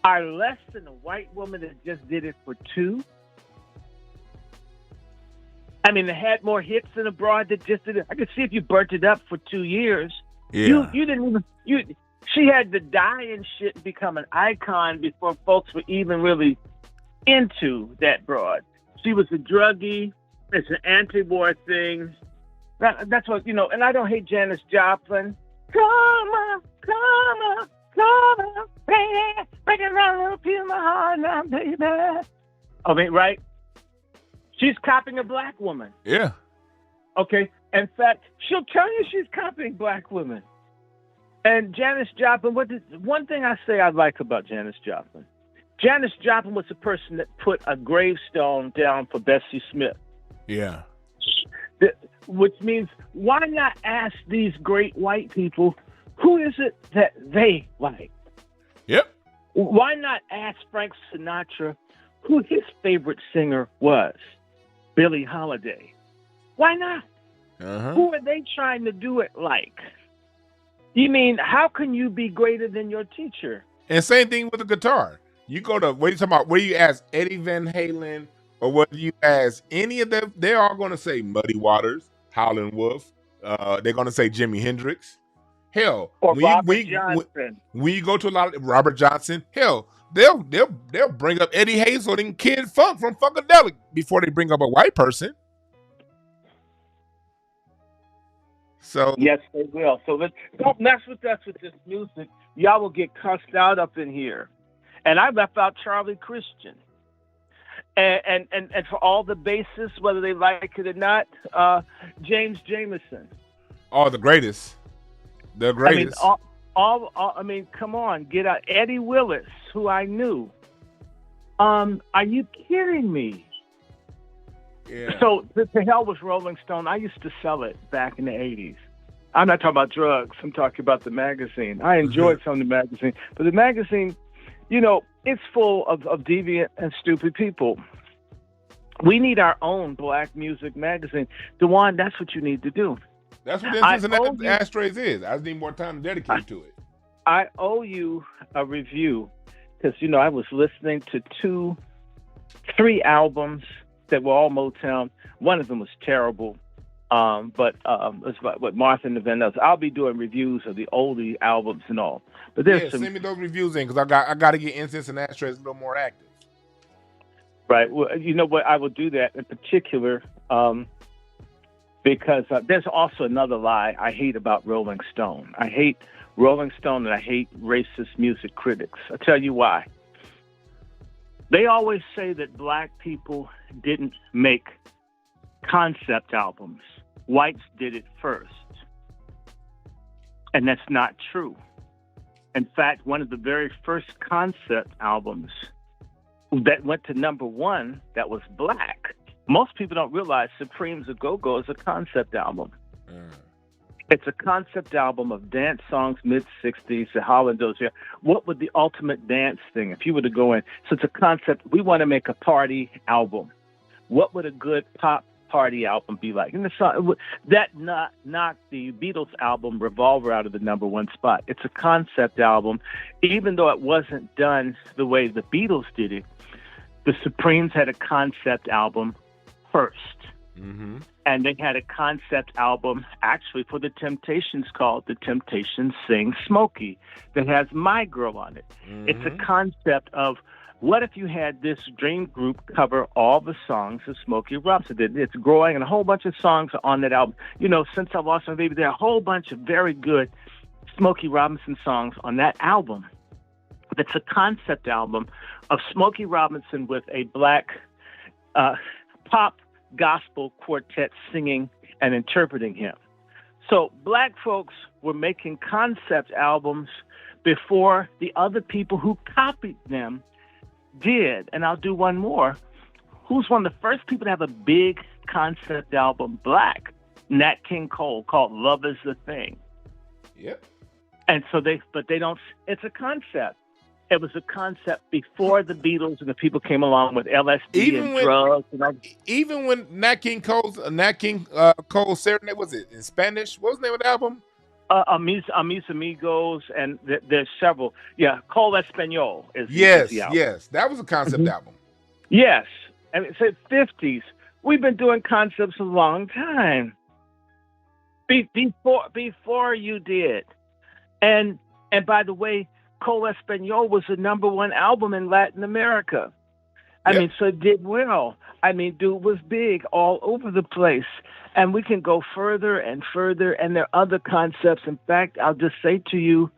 are less than a white woman that just did it for 2. I mean, they had more hits than a broad that just did it. I could see if you burnt it up for 2 years. Yeah. You didn't even, she had to die and shit and become an icon before folks were even really into that broad. She was a druggie. It's an anti-war thing. That's what, and I don't hate Janis Joplin. Come on, baby, break it down, feel my heart now, baby. I mean, right? She's copying a black woman. Yeah. Okay. In fact, she'll tell you she's copying black women. And Janis Joplin, one thing I say I like about Janis Joplin. Janis Joplin was the person that put a gravestone down for Bessie Smith. Yeah. Which means, why not ask these great white people, who is it that they like? Yep. Why not ask Frank Sinatra who his favorite singer was? Billie Holiday. Why not? Uh-huh. Who are they trying to do it like? You mean, how can you be greater than your teacher? And same thing with the guitar. You go to, what are you talking about? Whether you ask Eddie Van Halen or whether you ask any of them, they're all going to say Muddy Waters, Howlin' Wolf. They're going to say Jimi Hendrix. Hell, or Robert Johnson. When you go to a lot of Robert Johnson, hell, they'll bring up Eddie Hazel and Kid Funk from Funkadelic before they bring up a white person. So yes, they will. So don't mess with us with this music. Y'all will get cussed out up in here. And I left out Charlie Christian. And for all the bassists, whether they like it or not, James Jamerson. Oh, the greatest. The greatest. I mean, come on, get out. Eddie Willis, who I knew. Are you kidding me? Yeah. So the hell was Rolling Stone. I used to sell it back in the 80s. I'm not talking about drugs. I'm talking about the magazine. I enjoyed some of the magazine. But the magazine, it's full of deviant and stupid people. We need our own black music magazine. DeJuan, that's what you need to do. That's what Incense Ashtrays is. I just need more time to dedicate to it. I owe you a review because, I was listening to 3 albums that were all Motown. One of them was terrible, but it's what Martha and the Vandellas. I'll be doing reviews of the oldie albums and all. But there's send me those reviews in because I got to get Incense and Ashtrays a little more active. Right. Well, you know what? I will do that in particular. Because there's also another lie I hate about Rolling Stone. I hate Rolling Stone and I hate racist music critics. I'll tell you why. They always say that black people didn't make concept albums. Whites did it first. And that's not true. In fact, one of the very first concept albums that went to number one that was black, most people don't realize Supreme's A Go-Go is a concept album. It's a concept album of dance songs, mid-'60s, the Holland those here. What would the ultimate dance thing, if you were to go in? So it's a concept, we want to make a party album. What would a good pop party album be like? And the song, that knocked the Beatles album Revolver out of the number one spot. It's a concept album. Even though it wasn't done the way the Beatles did it, the Supremes had a concept album first. Mm-hmm. And they had a concept album actually for the Temptations called The Temptations Sing Smokey that has My Girl on it. Mm-hmm. It's a concept of what if you had this dream group cover all the songs that Smokey Robinson did? It's Growing, and a whole bunch of songs are on that album. You know, Since I Lost My Baby, there are a whole bunch of very good Smokey Robinson songs on that album. It's a concept album of Smokey Robinson with a black pop gospel quartet singing and interpreting him. So black folks were making concept albums before the other people who copied them did. And I'll do one more. Who's one of the first people to have a big concept album? Black. Nat King Cole, called Love Is the Thing. Yep. And so they don't, it's a concept. It was a concept before the Beatles and the people came along with LSD drugs. Even when Nat King Cole's serenade, was it in Spanish? What was the name of the album? Mis Amigos, and there's several. Yeah, Cole Espanol is the album. Yes, that was a concept album. Yes, and it's the 50s. We've been doing concepts a long time. Before you did, and by the way, Cole Espanol was the number one album in Latin America. I mean, so it did well. I mean, dude was big all over the place. And we can go further and further, and there are other concepts. In fact, I'll just say to you,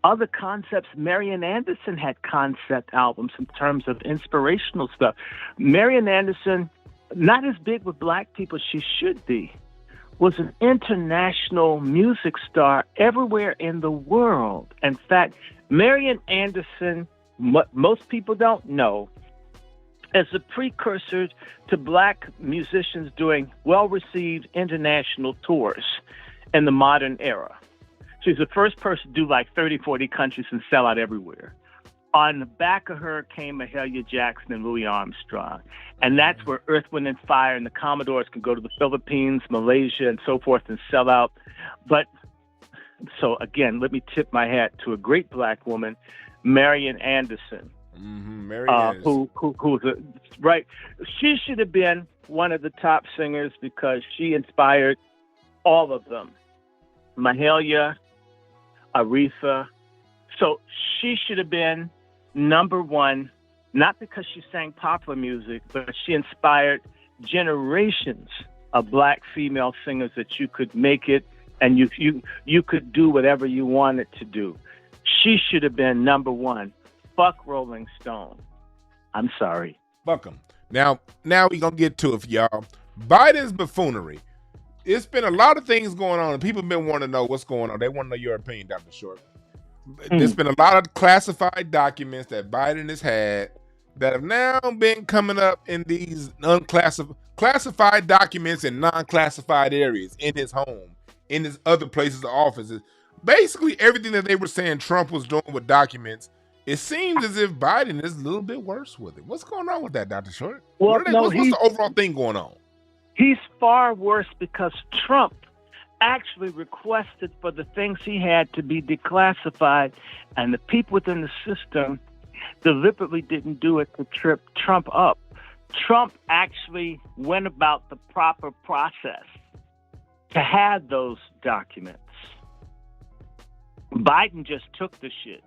other concepts, Marian Anderson had concept albums in terms of inspirational stuff. Marian Anderson, not as big with black people, she should be, was an international music star everywhere in the world. In fact, Marian Anderson, most people don't know, as a precursor to black musicians doing well-received international tours in the modern era. She's the first person to do like 30, 40 countries and sell out everywhere. On the back of her came Mahalia Jackson and Louis Armstrong. And that's where Earth, Wind, and Fire and the Commodores can go to the Philippines, Malaysia, and so forth and sell out. But so again, let me tip my hat to a great black woman, Marian Anderson. Who's right? She should have been one of the top singers because she inspired all of them. Mahalia, Aretha. So she should have been number one, not because she sang popular music, but she inspired generations of black female singers that you could make it and you could do whatever you wanted to do. She should have been number one. Fuck Rolling Stone. I'm sorry. Fuck them. Now we're going to get to it for y'all. Biden's buffoonery. It's been a lot of things going on, and people have been wanting to know what's going on. They want to know your opinion, Dr. Short. There's been a lot of classified documents that Biden has had that have now been coming up in these classified documents in non-classified areas, in his home, in his other places of offices. Basically, everything that they were saying Trump was doing with documents, it seems as if Biden is a little bit worse with it. What's going on with that, Dr. Short? Well, what's the overall thing going on? He's far worse because Trump actually requested for the things he had to be declassified, and the people within the system deliberately didn't do it to trip Trump up. Trump actually went about the proper process to have those documents. Biden just took the shit.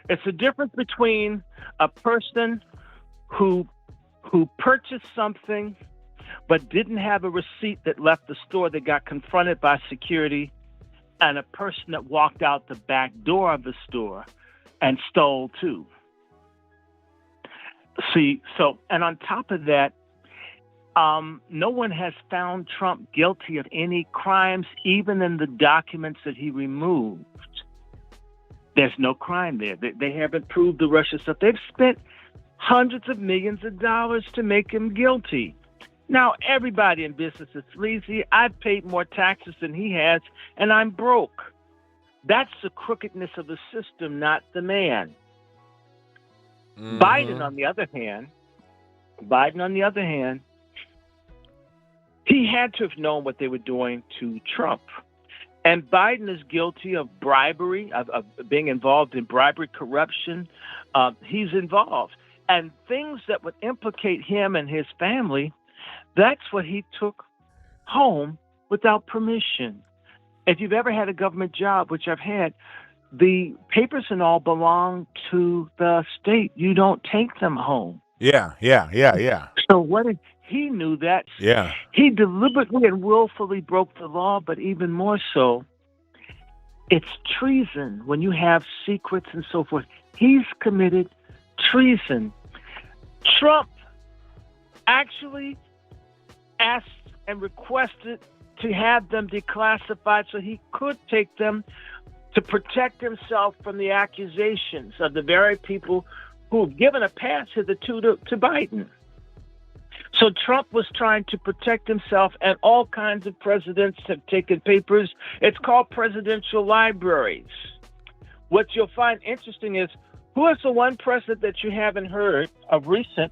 It's the difference between a person who purchased something but didn't have a receipt that left the store. They got confronted by security and a person that walked out the back door of the store and stole too. See, so, and on top of that, no one has found Trump guilty of any crimes, even in the documents that he removed. There's no crime there. They haven't proved the Russia stuff. They've spent hundreds of millions of dollars to make him guilty. Now, everybody in business is sleazy. I've paid more taxes than he has, and I'm broke. That's the crookedness of the system, not the man. Mm-hmm. Biden, on the other hand, he had to have known what they were doing to Trump. And Biden is guilty of bribery, of being involved in bribery, corruption. He's involved. And things that would implicate him and his family, that's what he took home without permission. If you've ever had a government job, which I've had, the papers and all belong to the state. You don't take them home. Yeah. So what if he knew that? Yeah. He deliberately and willfully broke the law, but even more so, it's treason when you have secrets and so forth. He's committed treason. Trump actually asked and requested to have them declassified so he could take them to protect himself from the accusations of the very people who have given a pass hitherto to Biden. So Trump was trying to protect himself, and all kinds of presidents have taken papers. It's called presidential libraries. What you'll find interesting is, who is the one president that you haven't heard of recent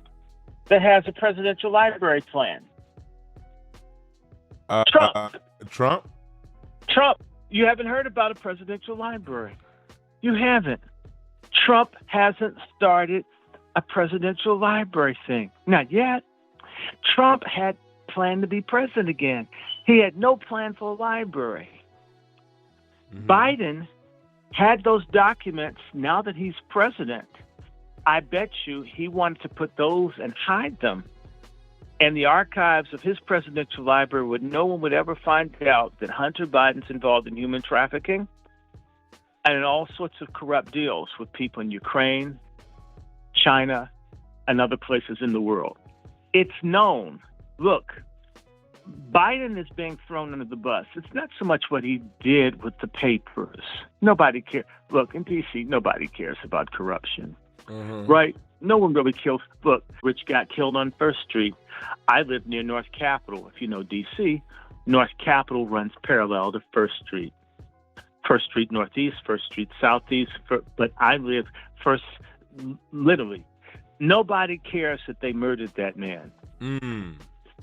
that has a presidential library plan? Trump. Trump. You haven't heard about a presidential library. You haven't. Trump hasn't started a presidential library thing. Not yet. Trump had planned to be president again. He had no plan for a library. Mm-hmm. Biden had those documents. Now that he's president, I bet you he wanted to put those and hide them in the archives of his presidential library where no one would ever find out that Hunter Biden's involved in human trafficking and in all sorts of corrupt deals with people in Ukraine, China, and other places in the world. It's known. Look, Biden is being thrown under the bus. It's not so much what he did with the papers. Nobody cares. Look, in D.C., nobody cares about corruption, right? No one really kills. Look, Rich got killed on First Street. I live near North Capitol. If you know D.C., North Capitol runs parallel to First Street. First Street Northeast, First Street Southeast, but I live first, literally. Nobody cares that they murdered that man.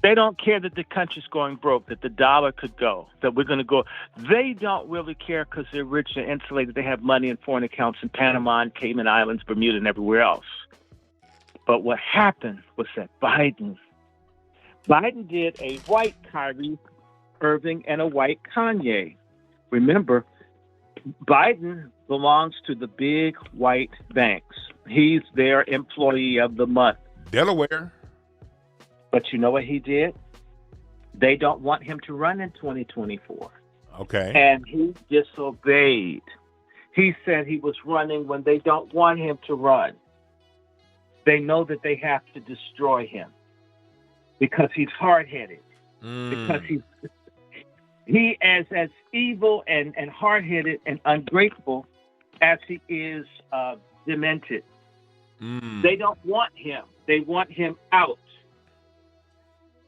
They don't care that the country's going broke, that the dollar could go, that we're going to go. They don't really care because they're rich and insulated. They have money in foreign accounts in Panama and Cayman Islands, Bermuda, and everywhere else. But what happened was that Biden did a white Kyrie Irving and a white Kanye. Remember, Biden belongs to the big white banks. He's their employee of the month. Delaware. But you know what he did? They don't want him to run in 2024. Okay. And he disobeyed. He said he was running when they don't want him to run. They know that they have to destroy him because he's hard-headed. Because he is as evil and hard-headed and ungrateful as he is demented. They don't want him. They want him out.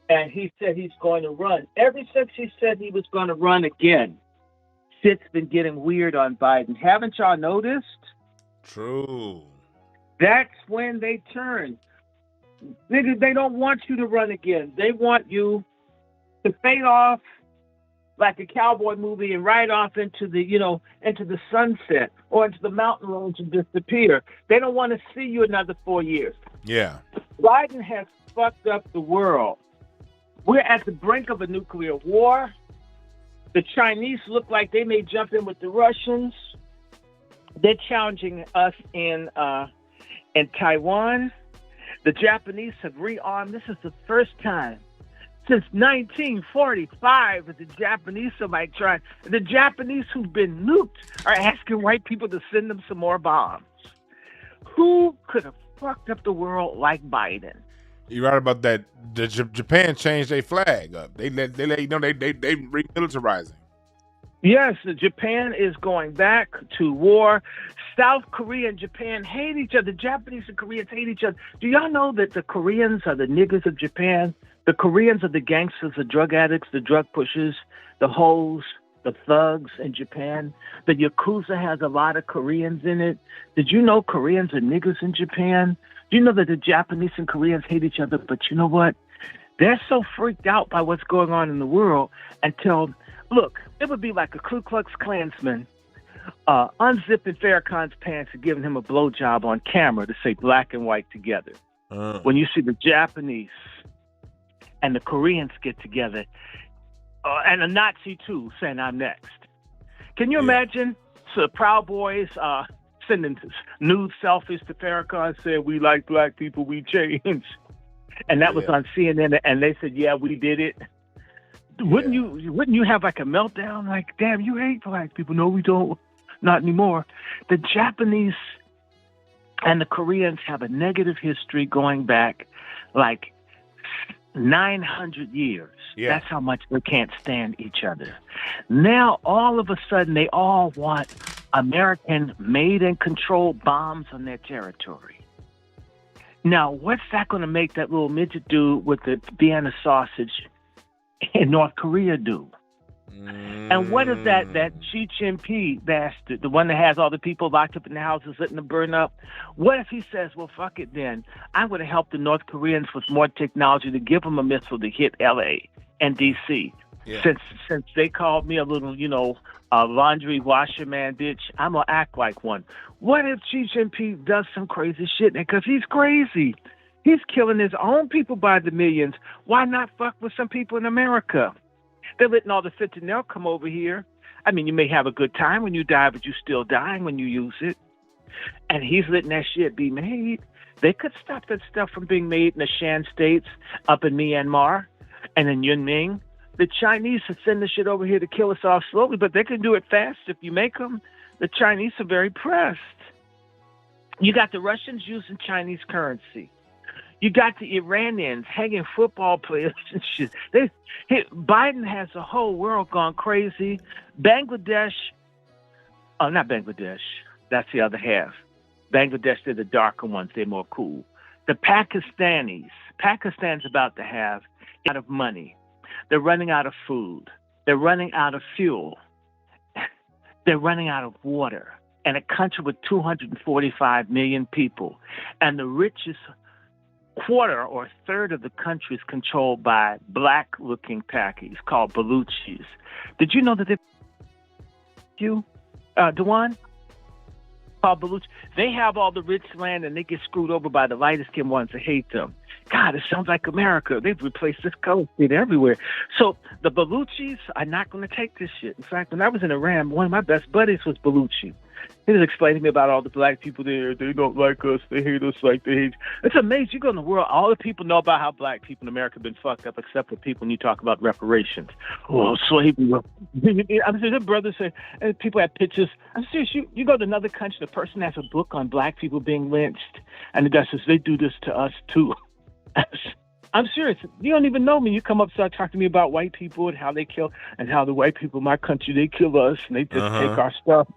And he said he's going to run. Ever since he said he was going to run again, shit's been getting weird on Biden. Haven't y'all noticed? True. That's when they turn. Nigga, they don't want you to run again. They want you to fade off like a cowboy movie and ride off into the, into the sunset or into the mountain range and disappear. They don't want to see you another 4 years. Yeah. Biden has fucked up the world. We're at the brink of a nuclear war. The Chinese look like they may jump in with the Russians. They're challenging us in Taiwan. The Japanese have rearmed. This is the first time Since 1945, the Japanese the Japanese who've been nuked are asking white people to send them some more bombs. Who could have fucked up the world like Biden? You're right about that. Japan changed their flag up. They remilitarizing. Yes, Japan is going back to war. South Korea and Japan hate each other. The Japanese and Koreans hate each other. Do y'all know that the Koreans are the niggas of Japan? The Koreans are the gangsters, the drug addicts, the drug pushers, the hoes, the thugs in Japan. The Yakuza has a lot of Koreans in it. Did you know Koreans are niggas in Japan? Do you know that the Japanese and Koreans hate each other? But you know what? They're so freaked out by what's going on in the world until, look, it would be like a Ku Klux Klansman unzipping Farrakhan's pants and giving him a blowjob on camera to say black and white together. When you see the Japanese and the Koreans get together, and a Nazi too, saying I'm next. Can you imagine the Proud Boys sending nude selfies to Farrakhan saying, we like black people, we change? And that was on CNN, and they said, yeah, we did it. Wouldn't you have like a meltdown? Like, damn, you hate black people. No, we don't. Not anymore. The Japanese and the Koreans have a negative history going back like 900 years. Yeah. That's how much they can't stand each other. Now, all of a sudden, they all want American made and controlled bombs on their territory. Now, what's that going to make that little midget dude with the Vienna sausage in North Korea do? And what is that Xi Jinping bastard, the one that has all the people locked up in the houses letting them burn up? What if he says, well, fuck it then. I'm going to help the North Koreans with more technology to give them a missile to hit L.A. and D.C. Yeah. Since they called me a little, laundry washer man bitch, I'm going to act like one. What if Xi Jinping does some crazy shit? Because he's crazy. He's killing his own people by the millions. Why not fuck with some people in America? They're letting all the fentanyl come over here. I mean, you may have a good time when you die, but you're still dying when you use it. And he's letting that shit be made. They could stop that stuff from being made in the Shan states up in Myanmar and in Yunming. The Chinese would send the shit over here to kill us off slowly, but they can do it fast if you make them. The Chinese are very pressed. You got the Russians using Chinese currency. You got the Iranians hanging football players and shit. Biden has the whole world gone crazy. Not Bangladesh. That's the other half. Bangladesh, they're the darker ones. They're more cool. The Pakistan's about to have out of money. They're running out of food. They're running out of fuel. They're running out of water. And a country with 245 million people. And the richest quarter or third of the country is controlled by black-looking Pakis called Baluchis. Did you know that Dewan? Called Baluch. They have all the rich land and they get screwed over by the lighter-skinned ones that hate them. God, it sounds like America. They've replaced this color shit everywhere. So the Baluchis are not going to take this shit. In fact, when I was in Iran, one of my best buddies was Baluchi. He was explaining to me about all the black people there. They don't like us. They hate us like they hate. It's amazing. You go in the world, all the people know about how black people in America have been fucked up, except for people when you talk about reparations. Oh, slavery. I'm serious. The brothers say, and people have pictures. I'm serious. You go to another country, the person has a book on black people being lynched, and the guy says, they do this to us too. I'm serious. You don't even know me. You come up and start talking to me about white people and how they kill, and how the white people in my country, they kill us, and they just take our stuff.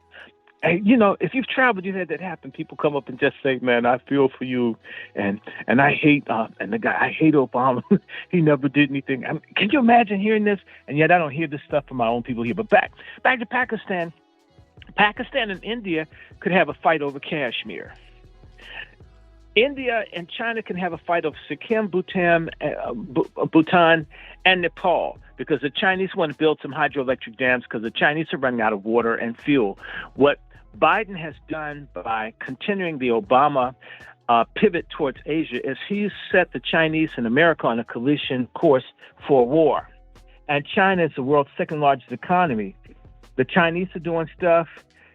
And, if you've traveled, you've had that happen. People come up and just say, man, I feel for you. And I hate, and the guy, I hate Obama. He never did anything. Can you imagine hearing this? And yet I don't hear this stuff from my own people here. But back to Pakistan. Pakistan and India could have a fight over Kashmir. India and China can have a fight over Sikkim, Bhutan, and Nepal, because the Chinese want to build some hydroelectric dams because the Chinese are running out of water and fuel. What Biden has done by continuing the Obama pivot towards Asia is he's set the Chinese and America on a collision course for war. And China is the world's second largest economy. The Chinese are doing stuff.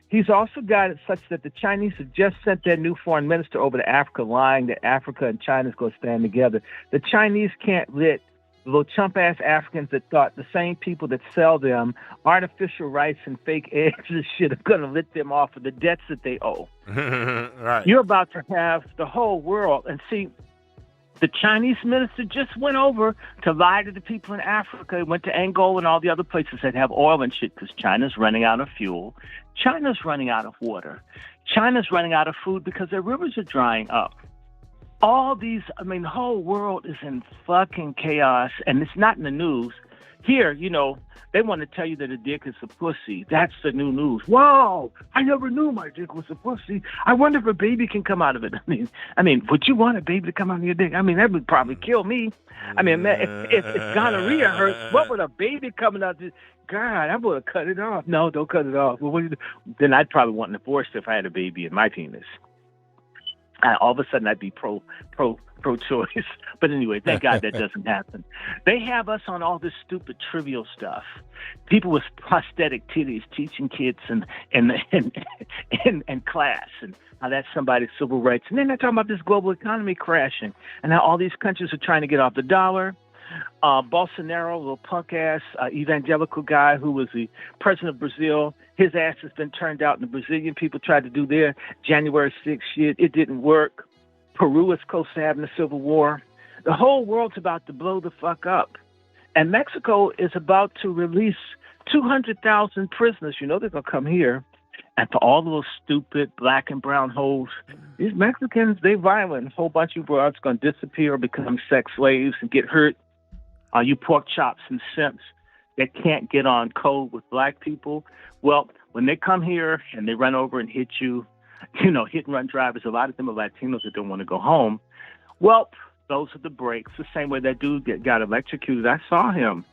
He's also got it such that the Chinese have just sent their new foreign minister over to Africa, lying that Africa and China is going to stand together. The Chinese can't let little chump-ass Africans that thought the same people that sell them artificial rice and fake eggs and shit are going to let them off of the debts that they owe. Right. You're about to have the whole world. And see, the Chinese minister just went over to lie to the people in Africa, went to Angola and all the other places that have oil and shit because China's running out of fuel. China's running out of water. China's running out of food because their rivers are drying up. All these, the whole world is in fucking chaos, and it's not in the news. Here, they want to tell you that a dick is a pussy. That's the new news. Wow, I never knew my dick was a pussy. I wonder if a baby can come out of it. I mean, would you want a baby to come out of your dick? That would probably kill me. If gonorrhea hurts, what would a baby coming out of? God, I would have cut it off. No, don't cut it off. Well, then I'd probably want an abortion if I had a baby in my penis. All of a sudden, I'd be pro-choice. But anyway, thank God that doesn't happen. They have us on all this stupid, trivial stuff. People with prosthetic titties teaching kids in class, and how that's somebody's civil rights. And then they're talking about this global economy crashing, and how all these countries are trying to get off the dollar. Bolsonaro, a little punk-ass evangelical guy who was the president of Brazil, his ass has been turned out, and the Brazilian people tried to do their January 6th shit. It didn't work. Peru is close to having a civil war. The whole world's about to blow the fuck up. And Mexico is about to release 200,000 prisoners. They're going to come here. And for all those stupid black and brown hoes, these Mexicans, they violent. A whole bunch of broads going to disappear or become sex slaves and get hurt. You pork chops and simps that can't get on code with black people. Well, when they come here and they run over and hit you, hit and run drivers, a lot of them are Latinos that don't want to go home. Well, those are the breaks. The same way that dude got electrocuted. I saw him.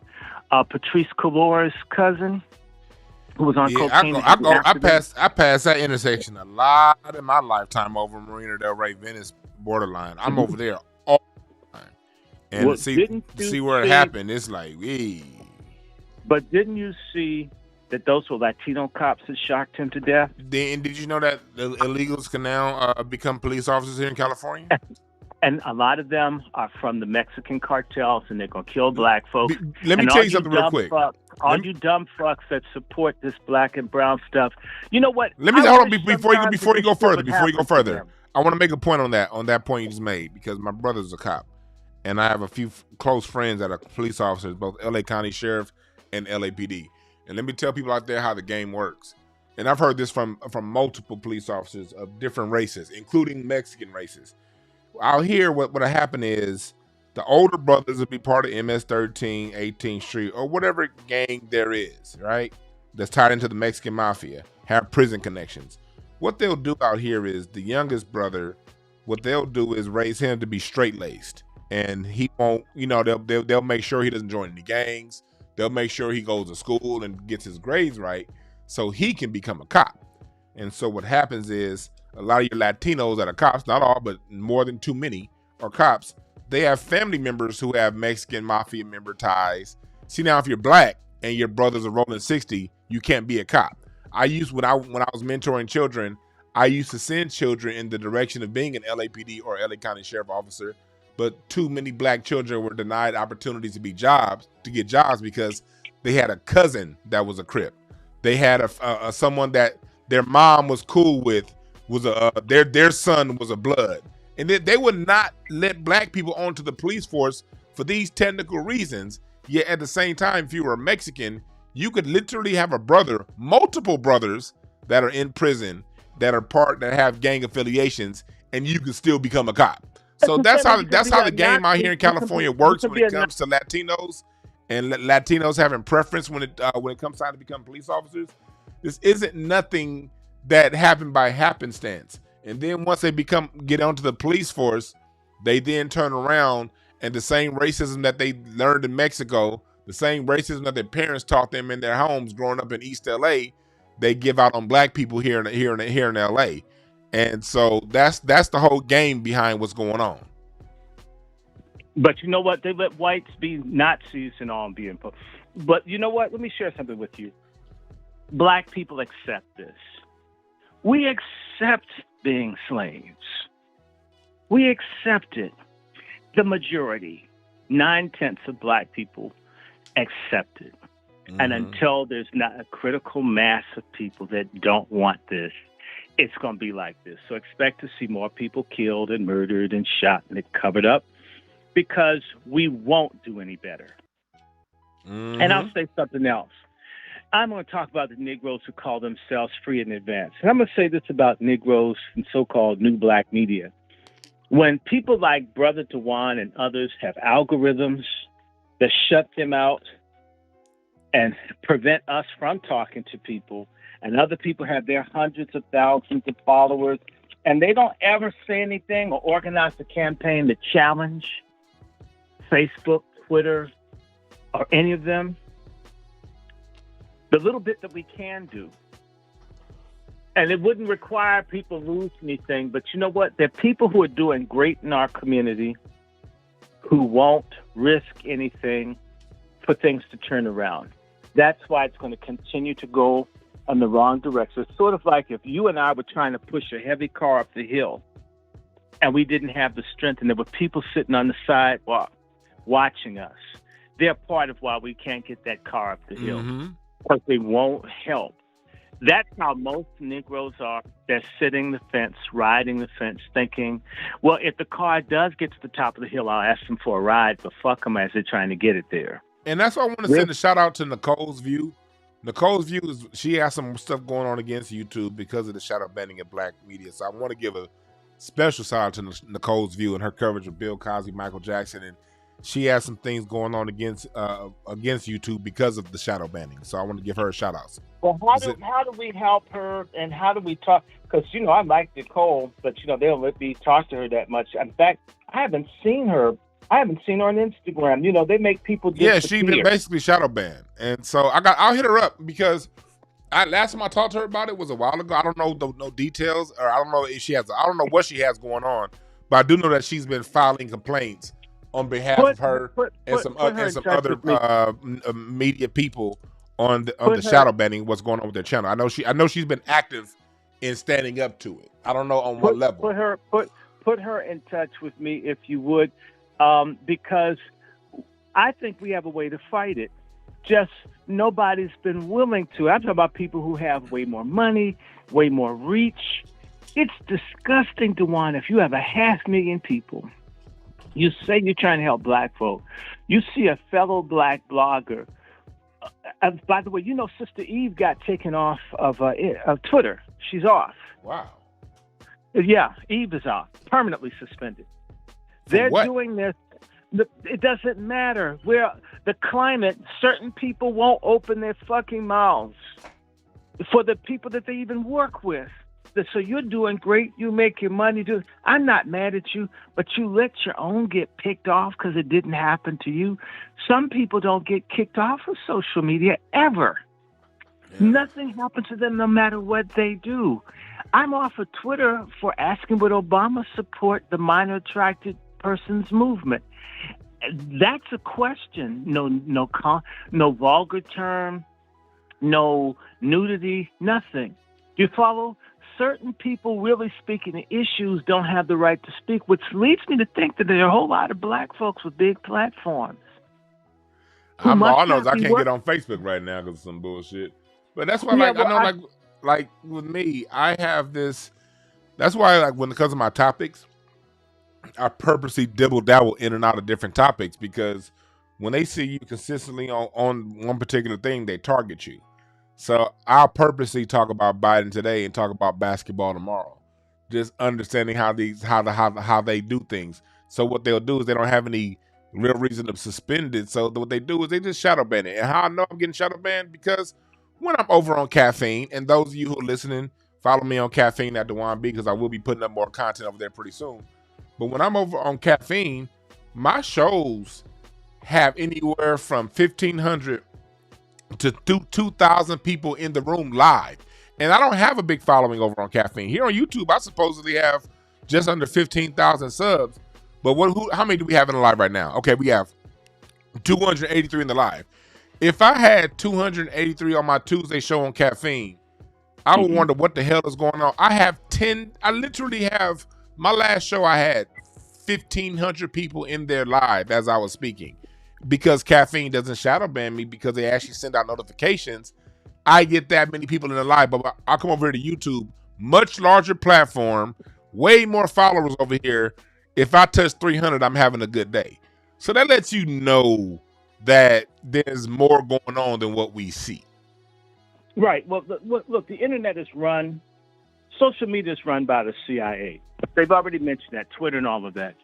Patrice Color's cousin, who was on cocaine. I passed that intersection a lot in my lifetime over Marina Del Rey, Venice borderline. I'm over there all the time. And see where it happened, it's like, ee. But didn't you see that those were Latino cops that shocked him to death? And did you know that the illegals can now become police officers here in California? And a lot of them are from the Mexican cartels, and they're going to kill black folks. Let me tell you something real quick. You dumb fucks that support this black and brown stuff. You know what? Let me hold on before you go further. I want to make a point on that point you just made, because my brother's a cop, and I have a few close friends that are police officers, both LA County Sheriff and LAPD. And let me tell people out there how the game works. And I've heard this from multiple police officers of different races, including Mexican races. Out here, what would happen is the older brothers would be part of MS-13, 18th Street, or whatever gang there is, right? That's tied into the Mexican mafia, have prison connections. What they'll do out here is the youngest brother, what they'll do is raise him to be straight-laced. And he won't, they'll make sure he doesn't join any gangs. They'll make sure he goes to school and gets his grades right so he can become a cop. And so what happens is a lot of your Latinos that are cops, not all, but more than too many are cops. They have family members who have Mexican mafia member ties. See, now if you're black and your brothers are rolling 60, you can't be a cop. When I was mentoring children, I used to send children in the direction of being an LAPD or LA County Sheriff officer, but too many black children were denied opportunities to get jobs because they had a cousin that was a Crip. They had someone that their mom was cool with, their son was a Blood. And they would not let black people onto the police force for these technical reasons. Yet at the same time, if you were a Mexican, you could literally have multiple brothers that are in prison that have gang affiliations, and you could still become a cop. So that's how the game out here in California works when it comes to Latinos and Latinos having preference when it comes time to become police officers. This isn't nothing that happened by happenstance. And then once they get onto the police force, they then turn around and the same racism that they learned in Mexico, the same racism that their parents taught them in their homes growing up in East LA, they give out on black people here in LA. And so that's the whole game behind what's going on. But you know what? They let whites be Nazis and all being. But you know what? Let me share something with you. Black people accept this. We accept being slaves. We accept it. The majority. 9/10 of black people accept it. And until there's not a critical mass of people that don't want this, it's going to be like this. So expect to see more people killed and murdered and shot and covered up because we won't do any better. And I'll say something else. I'm going to talk about the Negroes who call themselves free in advance. And I'm going to say this about Negroes and so-called new black media. When people like Brother Dewan and others have algorithms that shut them out and prevent us from talking to people, and other people have their hundreds of thousands of followers, and they don't ever say anything or organize a campaign to challenge Facebook, Twitter, or any of them, the little bit that we can do, and it wouldn't require people lose anything, but you know what? There are people who are doing great in our community who won't risk anything for things to turn around. That's why it's going to continue to go in the wrong direction. It's sort of like if you and I were trying to push a heavy car up the hill and we didn't have the strength, and there were people sitting on the sidewalk watching us. They're part of why we can't get that car up the hill because they won't help. That's how most Negroes are. They're sitting the fence, riding the fence, thinking, well, if the car does get to the top of the hill, I'll ask them for a ride, but fuck them as they're trying to get it there. And that's why I want to send a shout out to Nicole's View. Nicole's View is, she has some stuff going on against YouTube because of the shadow banning of black media. So I want to give a special shout out to Nicole's View and her coverage of Bill Cosby, Michael Jackson, and she has some things going on against YouTube because of the shadow banning. So I want to give her a shout out. Well, how do we help her, and how do we talk? Because, I like Nicole, but, they don't let me talk to her that much. In fact, I haven't seen her on Instagram. They make people disappear. Yeah, she's been basically shadow banned. And so I'll hit her up because last time I talked to her about it was a while ago. I don't know no details, or I don't know if I don't know what she has going on, but I do know that she's been filing complaints on behalf of her and some other media people on the shadow banning, what's going on with their channel. I know she's been active in standing up to it. I don't know on what level. Put her in touch with me if you would, because I think we have a way to fight it. Just nobody's been willing to. I'm talking about people who have way more money, way more reach. It's disgusting, Dewan, if you have 500,000 people. You say you're trying to help black folk. You see a fellow black blogger. By the way, Sister Eve got taken off of Twitter. She's off. Wow. Yeah, Eve is off. Permanently suspended. They're doing this. It doesn't matter. The climate, certain people won't open their fucking mouths for the people that they even work with. So you're doing great. You make your money. I'm not mad at you, but you let your own get picked off because it didn't happen to you. Some people don't get kicked off of social media ever. Yeah. Nothing happens to them no matter what they do. I'm off of Twitter for asking would Obama support the minor attracted persons movement. That's a question. No vulgar term, no nudity, nothing. You follow? Certain people really speaking to issues don't have the right to speak, which leads me to think that there are a whole lot of black folks with big platforms. All I know is I can't get on Facebook right now because of some bullshit. But that's why, like with me, I have this. That's why, because of my topics, I purposely dibble dabble in and out of different topics because when they see you consistently on one particular thing, they target you. So I'll purposely talk about Biden today and talk about basketball tomorrow, just understanding how they do things. So what they'll do is they don't have any real reason to suspend it. So what they do is they just shadow ban it. And how I know I'm getting shadow banned because when I'm over on Caffeine, and those of you who are listening, follow me on Caffeine at Dewan B because I will be putting up more content over there pretty soon. But when I'm over on Caffeine, my shows have anywhere from 1,500 to 2,000 people in the room live. And I don't have a big following over on Caffeine. Here on YouTube, I supposedly have just under 15,000 subs. But how many do we have in the live right now? Okay, we have 283 in the live. If I had 283 on my Tuesday show on Caffeine, I would wonder what the hell is going on. I literally have, my last show I had 1,500 people in there live as I was speaking. Because caffeine doesn't shadow ban me, because they actually send out notifications, I get that many people in the live. But I'll come over here to YouTube, much larger platform, way more followers over here. If I touch 300, I'm having a good day. So that lets you know that there's more going on than what we see. Right. Well, look, the internet is run, social media is run by the CIA. They've already mentioned that, Twitter and all of that.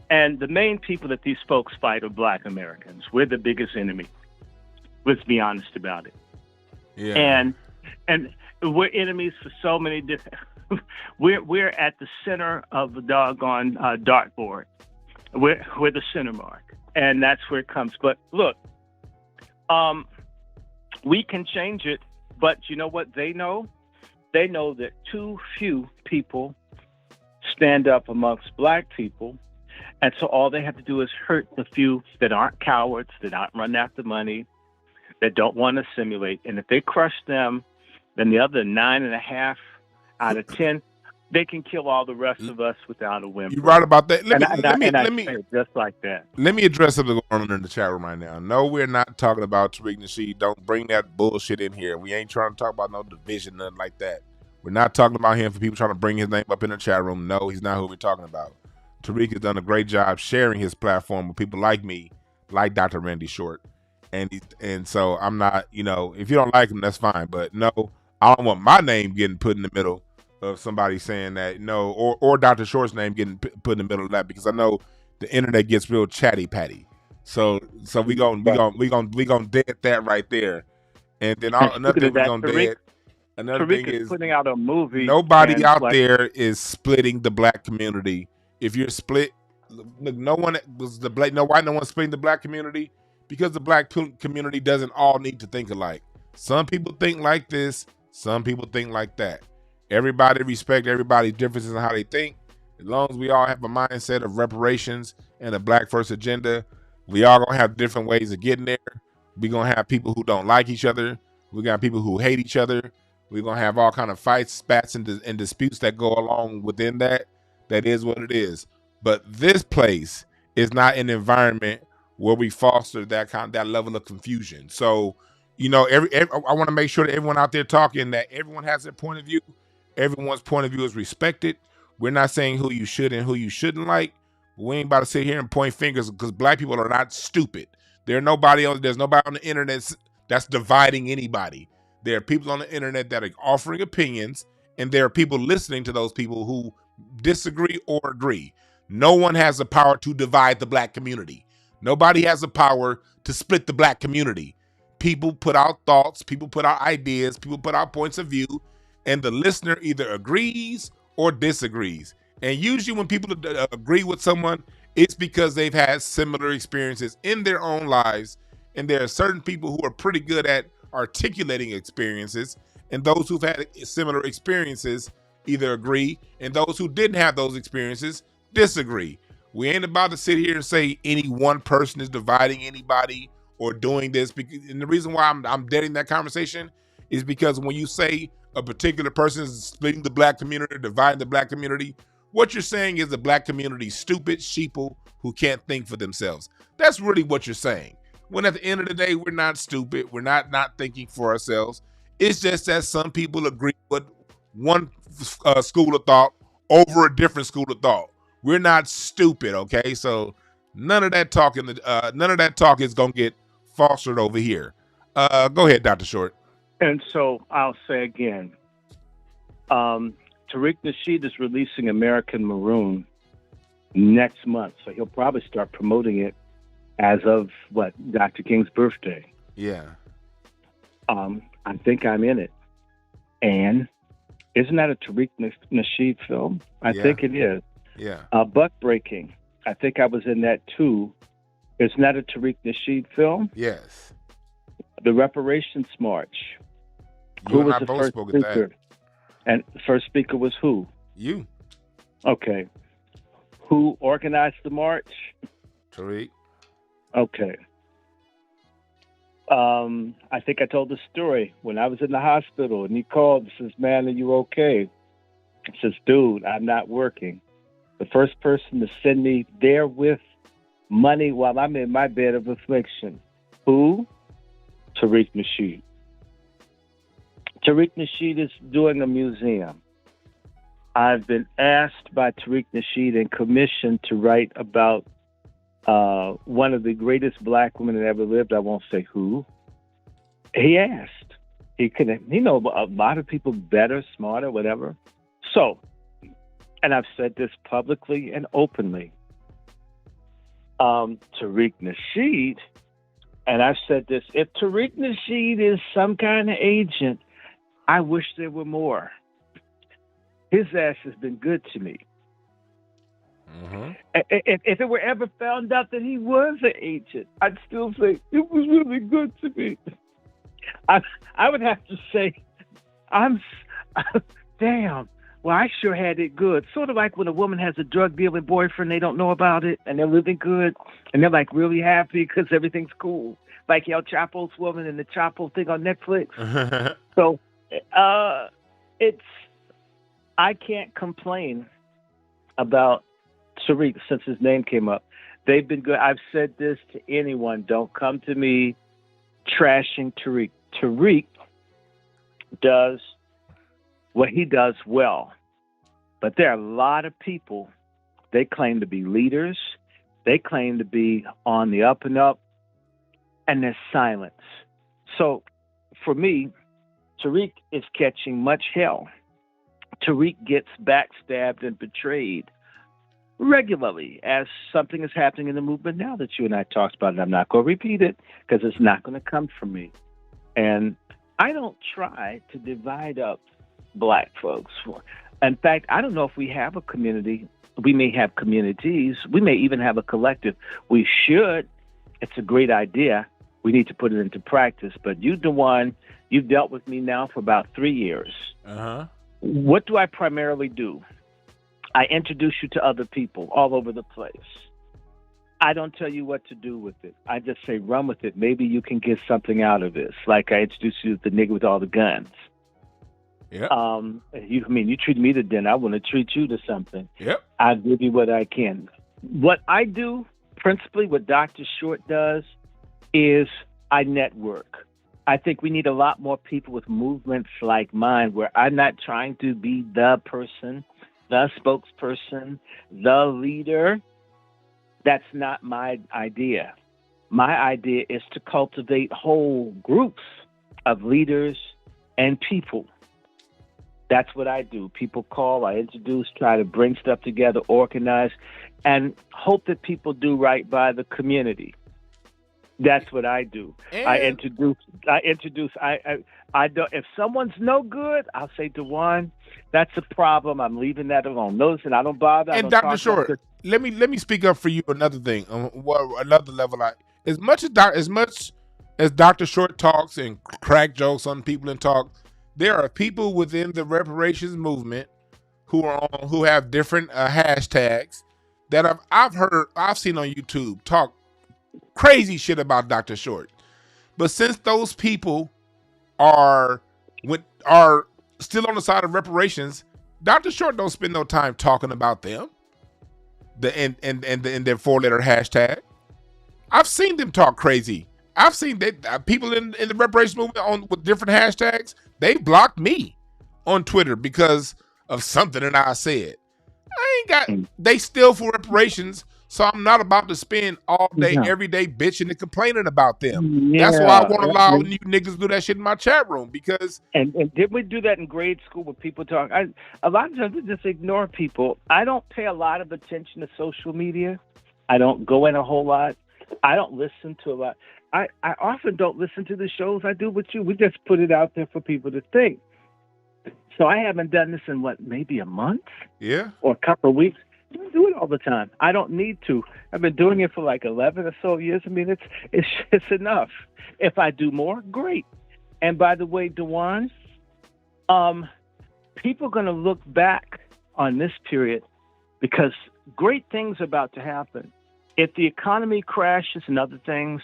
And the main people that these folks fight are Black Americans. We're the biggest enemy. Let's be honest about it. Yeah. And we're enemies for so many different. we're at the center of the doggone dartboard. We're the center mark, and that's where it comes. But look, we can change it. But you know what they know? They know that too few people stand up amongst Black people. And so all they have to do is hurt the few that aren't cowards, that aren't running after money, that don't want to assimilate. And if they crush them, then the other 9.5 out of 10, they can kill all the rest of us without a whimper. You're right about that. Let me say it just like that. Let me address something going on in the chat room right now. No, we're not talking about Tariq Nasheed. Don't bring that bullshit in here. We ain't trying to talk about no division, nothing like that. We're not talking about him for people trying to bring his name up in the chat room. No, he's not who we're talking about. Tariq has done a great job sharing his platform with people like me, like Dr. Randy Short. And so I'm not, if you don't like him, that's fine. But no, I don't want my name getting put in the middle of somebody saying that, no, or Dr. Short's name getting put in the middle of that, because I know the internet gets real chatty patty. So we gonna dead that right there. And then another thing we're gonna dead. Another Tariq thing is putting out a movie. Nobody out there is splitting the Black community. If you're split, look, no one splitting the Black community, because the Black community doesn't all need to think alike. Some people think like this, some people think like that. Everybody respect everybody's differences in how they think. As long as we all have a mindset of reparations and a Black first agenda, we all gonna have different ways of getting there. We're gonna have people who don't like each other. We got people who hate each other. We're gonna have all kind of fights, spats, and disputes that go along within that. That is what it is. But this place is not an environment where we foster that level of confusion. So, I want to make sure that everyone out there talking, that everyone has their point of view. Everyone's point of view is respected. We're not saying who you should and who you shouldn't like. We ain't about to sit here and point fingers, because Black people are not stupid. There's nobody on the internet that's dividing anybody. There are people on the internet that are offering opinions, and there are people listening to those people who disagree or agree. No one has the power to divide the Black community. Nobody has the power to split the Black community. People put out thoughts, people put out ideas, people put out points of view, and the listener either agrees or disagrees. And usually when people agree with someone, it's because they've had similar experiences in their own lives. And there are certain people who are pretty good at articulating experiences, and those who've had similar experiences either agree, and those who didn't have those experiences disagree. We ain't about to sit here and say any one person is dividing anybody or doing this. And the reason why I'm deading that conversation is because when you say a particular person is splitting the Black community, dividing the Black community, what you're saying is the Black community is stupid sheeple who can't think for themselves. That's really what you're saying. When at the end of the day, we're not stupid. We're not thinking for ourselves. It's just that some people agree with one school of thought over a different school of thought. We're not stupid, okay? So none of that talk is gonna get fostered over here. Go ahead, Dr. Short. And so I'll say again, Tariq Nasheed is releasing American Maroon next month, so he'll probably start promoting it as of Dr. King's birthday. Yeah. I think I'm in it. And isn't that a Tariq Nasheed film? I think it is. Yeah. Buck Breaking. I think I was in that too. Isn't that a Tariq Nasheed film? Yes. The Reparations March. Who was the first speaker? And the first speaker was who? You. Okay. Who organized the march? Tariq. Okay. I think I told the story when I was in the hospital and he called and says, "Man, are you okay?" I says, "Dude, I'm not working." The first person to send me there with money while I'm in my bed of affliction. Who? Tariq Nasheed. Tariq Nasheed is doing a museum. I've been asked by Tariq Nasheed and commissioned to write about one of the greatest black women that ever lived. I won't say who. He asked. He know a lot of people better, smarter, whatever. So, and I've said this publicly and openly. Tariq Nasheed, and I've said this, if Tariq Nasheed is some kind of agent, I wish there were more. His ass has been good to me. Mm-hmm. If it were ever found out that he was an agent, I'd still say it was really good to me. I would have to say, damn. Well, I sure had it good. Sort of like when a woman has a drug dealing boyfriend, they don't know about it, and they're living good, and they're like really happy because everything's cool. Like El Chapo's woman and the Chapo thing on Netflix. So, I can't complain about Tariq since his name came up. They've been good. I've said this to anyone. Don't come to me trashing Tariq. Tariq does what he does well. But there are a lot of people, they claim to be leaders. They claim to be on the up and up, and there's silence. So for me, Tariq is catching much hell. Tariq gets backstabbed and betrayed regularly as something is happening in the movement now that you and I talked about. And I'm not going to repeat it because it's not going to come from me. And I don't try to divide up black folks. In fact, I don't know if we have a community. We may have communities. We may even have a collective. We should. It's a great idea. We need to put it into practice. But you, DeJuan, you've dealt with me now for about 3 years. Uh-huh. What do I primarily do? I introduce you to other people all over the place. I don't tell you what to do with it. I just say, run with it. Maybe you can get something out of this. Like I introduced you to the nigga with all the guns. Yeah. You treat me to dinner. I want to treat you to something. Yep. I'll give you what I can. What I do, principally what Dr. Short does, is I network. I think we need a lot more people with movements like mine where I'm not trying to be the person, the spokesperson, the leader. That's not my idea. My idea is to cultivate whole groups of leaders and people. That's what I do. People call, I introduce, try to bring stuff together, organize, and hope that people do right by the community. That's what I do. And I introduce. I don't. If someone's no good, I'll say, DeJuan, that's a problem. I'm leaving that alone. Notice, and I don't bother. And Dr. Short, let me speak up for you. Another thing, another level. As much as Dr. Short talks and crack jokes on people and talk, there are people within the reparations movement who have different hashtags that I've seen on YouTube talk crazy shit about Dr. Short. But since those people are still on the side of reparations, Dr. Short don't spend no time talking about them. In their 4-letter hashtag. I've seen them talk crazy. I've seen people in the reparations movement with different hashtags. They blocked me on Twitter because of something that I said. They still for reparations, so I'm not about to spend all day, every day bitching and complaining about them. Yeah, that's why I won't allow you niggas to do that shit in my chat room because. And did we do that in grade school when people talk? A lot of times we just ignore people. I don't pay a lot of attention to social media. I don't go in a whole lot. I don't listen to a lot. I often don't listen to the shows I do with you. We just put it out there for people to think. So I haven't done this in maybe a month? Yeah. Or a couple of weeks. I don't do it all the time. I don't need to. I've been doing it for like 11 or so years. I mean, it's enough. If I do more, great. And by the way, DeJuan, people are going to look back on this period because great things are about to happen. If the economy crashes and other things,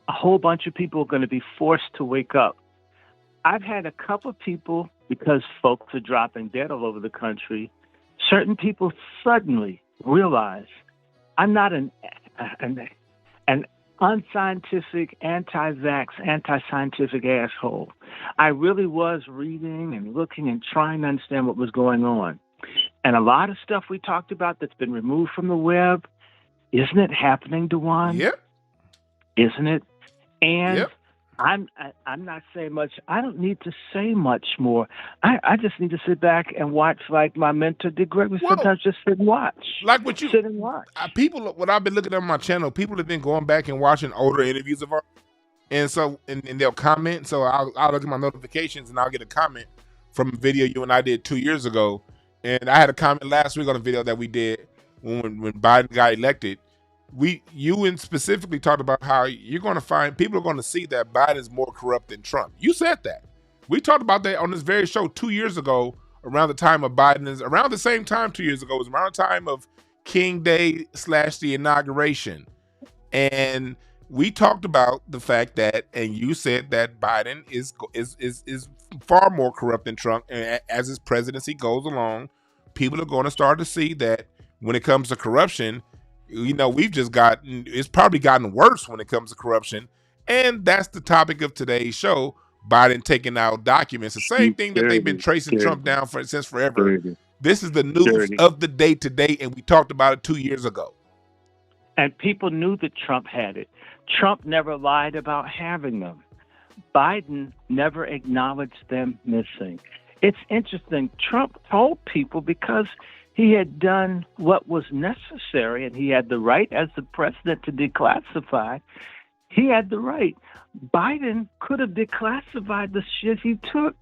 a whole bunch of people are going to be forced to wake up. I've had a couple of people, because folks are dropping dead all over the country, certain people suddenly realize I'm not an unscientific, anti-vax, anti-scientific asshole. I really was reading and looking and trying to understand what was going on. And a lot of stuff we talked about that's been removed from the web, isn't it happening, Dewan? Yep. Isn't it? And Yep. I'm not saying much. I don't need to say much more. I just need to sit back and watch, like my mentor did. Gregory sometimes just sit and watch. Like what you sit and watch. People, what I've been looking at on my channel, people have been going back and watching older interviews of ours, and so and they'll comment. So I'll look at my notifications and I'll get a comment from a video you and I did 2 years ago, and I had a comment last week on a video that we did when Biden got elected. You and specifically talked about how you're going to find people are going to see that Biden is more corrupt than Trump. You said that. We talked about that on this very show 2 years ago, around the time of around the same time 2 years ago. It was around the time of King Day / the inauguration. And we talked about the fact that, and you said that Biden is far more corrupt than Trump. And as his presidency goes along, people are going to start to see that when it comes to corruption, it's probably gotten worse when it comes to corruption. And that's the topic of today's show, Biden taking out documents. The same thing that they've been tracing Trump down since forever. This is the news of the day today, and we talked about it 2 years ago. And people knew that Trump had it. Trump never lied about having them. Biden never acknowledged them missing. It's interesting. Trump told people because he had done what was necessary, and he had the right as the president to declassify. He had the right. Biden could have declassified the shit he took.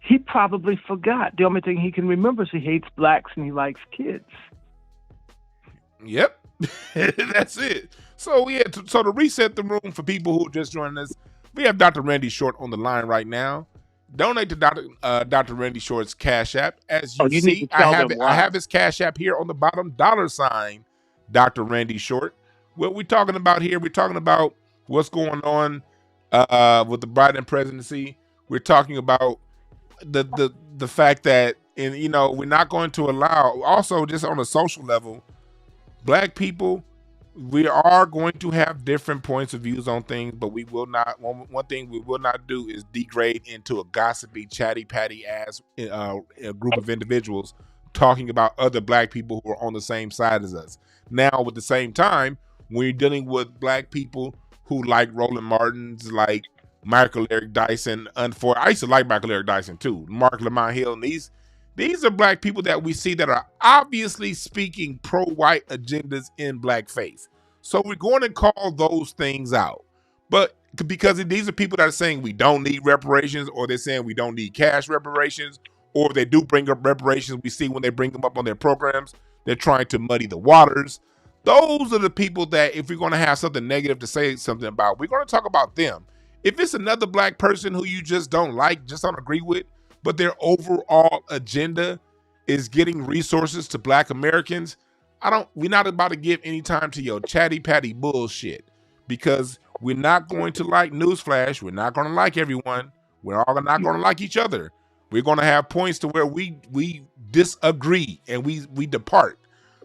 He probably forgot. The only thing he can remember is he hates blacks and he likes kids. Yep. That's it. So to reset the room for people who are just joining us, we have Dr. Randy Short on the line right now. Donate to Dr. Randy Short's Cash App. As you see, I have his Cash App here on the bottom, $, Dr. Randy Short. What we're talking about here, we're talking about what's going on with the Biden presidency. We're talking about the fact that, we're not going to allow, also just on a social level, Black people, we are going to have different points of views on things, but we will not. One thing we will not do is degrade into a gossipy, chatty patty ass a group of individuals talking about other Black people who are on the same side as us. Now, at the same time, when you're dealing with Black people who like Roland Martins, like Michael Eric Dyson, I used to like Michael Eric Dyson too, Mark Lamont Hill, and these are Black people that we see that are obviously speaking pro-white agendas in blackface. So we're going to call those things out. But because these are people that are saying we don't need reparations, or they're saying we don't need cash reparations, or they do bring up reparations, we see when they bring them up on their programs, they're trying to muddy the waters. Those are the people that if we're going to have something negative to say something about, we're going to talk about them. If it's another Black person who you just don't like, just don't agree with, but their overall agenda is getting resources to Black Americans, we're not about to give any time to your chatty patty bullshit, because we're not going to like, newsflash, we're not going to like everyone. We're all not going to like each other. We're going to have points to where we disagree and we depart.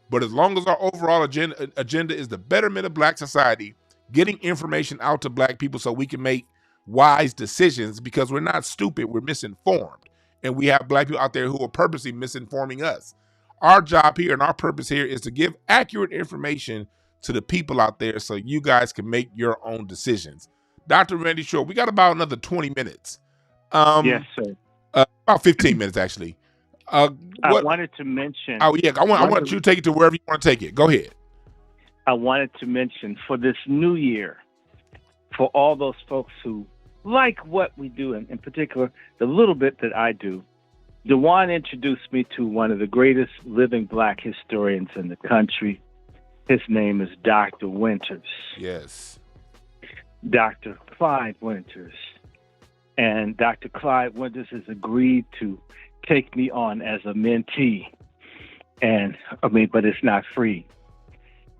But as long as our overall agenda is the betterment of Black society, getting information out to Black people so we can make wise decisions, because we're not stupid, we're misinformed. And we have Black people out there who are purposely misinforming us. Our job here and our purpose here is to give accurate information to the people out there so you guys can make your own decisions. Dr. Randy Short, we got about another 20 minutes. Yes, sir. About 15 minutes, actually. I wanted to mention. Oh, yeah. I want you to take it to wherever you want to take it. Go ahead. I wanted to mention for this new year, for all those folks who like what we do, and in particular, the little bit that I do, Dewan introduced me to one of the greatest living Black historians in the country. His name is Dr. Winters. Yes. Dr. Clyde Winters. And Dr. Clyde Winters has agreed to take me on as a mentee. But it's not free.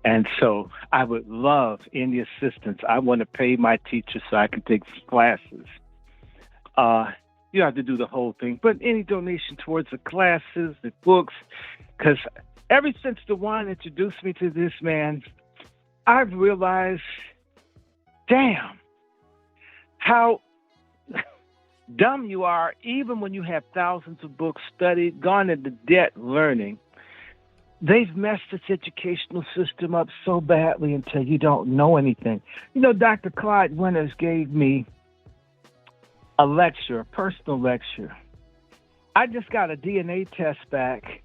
And so I would love any assistance. I want to pay my teacher so I can take classes. You have to do the whole thing, but any donation towards the classes, the books, Because ever since DeJuan introduced me to this man, I've realized, damn, how dumb you are, even when you have thousands of books studied, gone into debt learning. They've messed this educational system up so badly until you don't know anything. You know, Dr. Clyde Winters gave me a lecture, a personal lecture. I just got a DNA test back,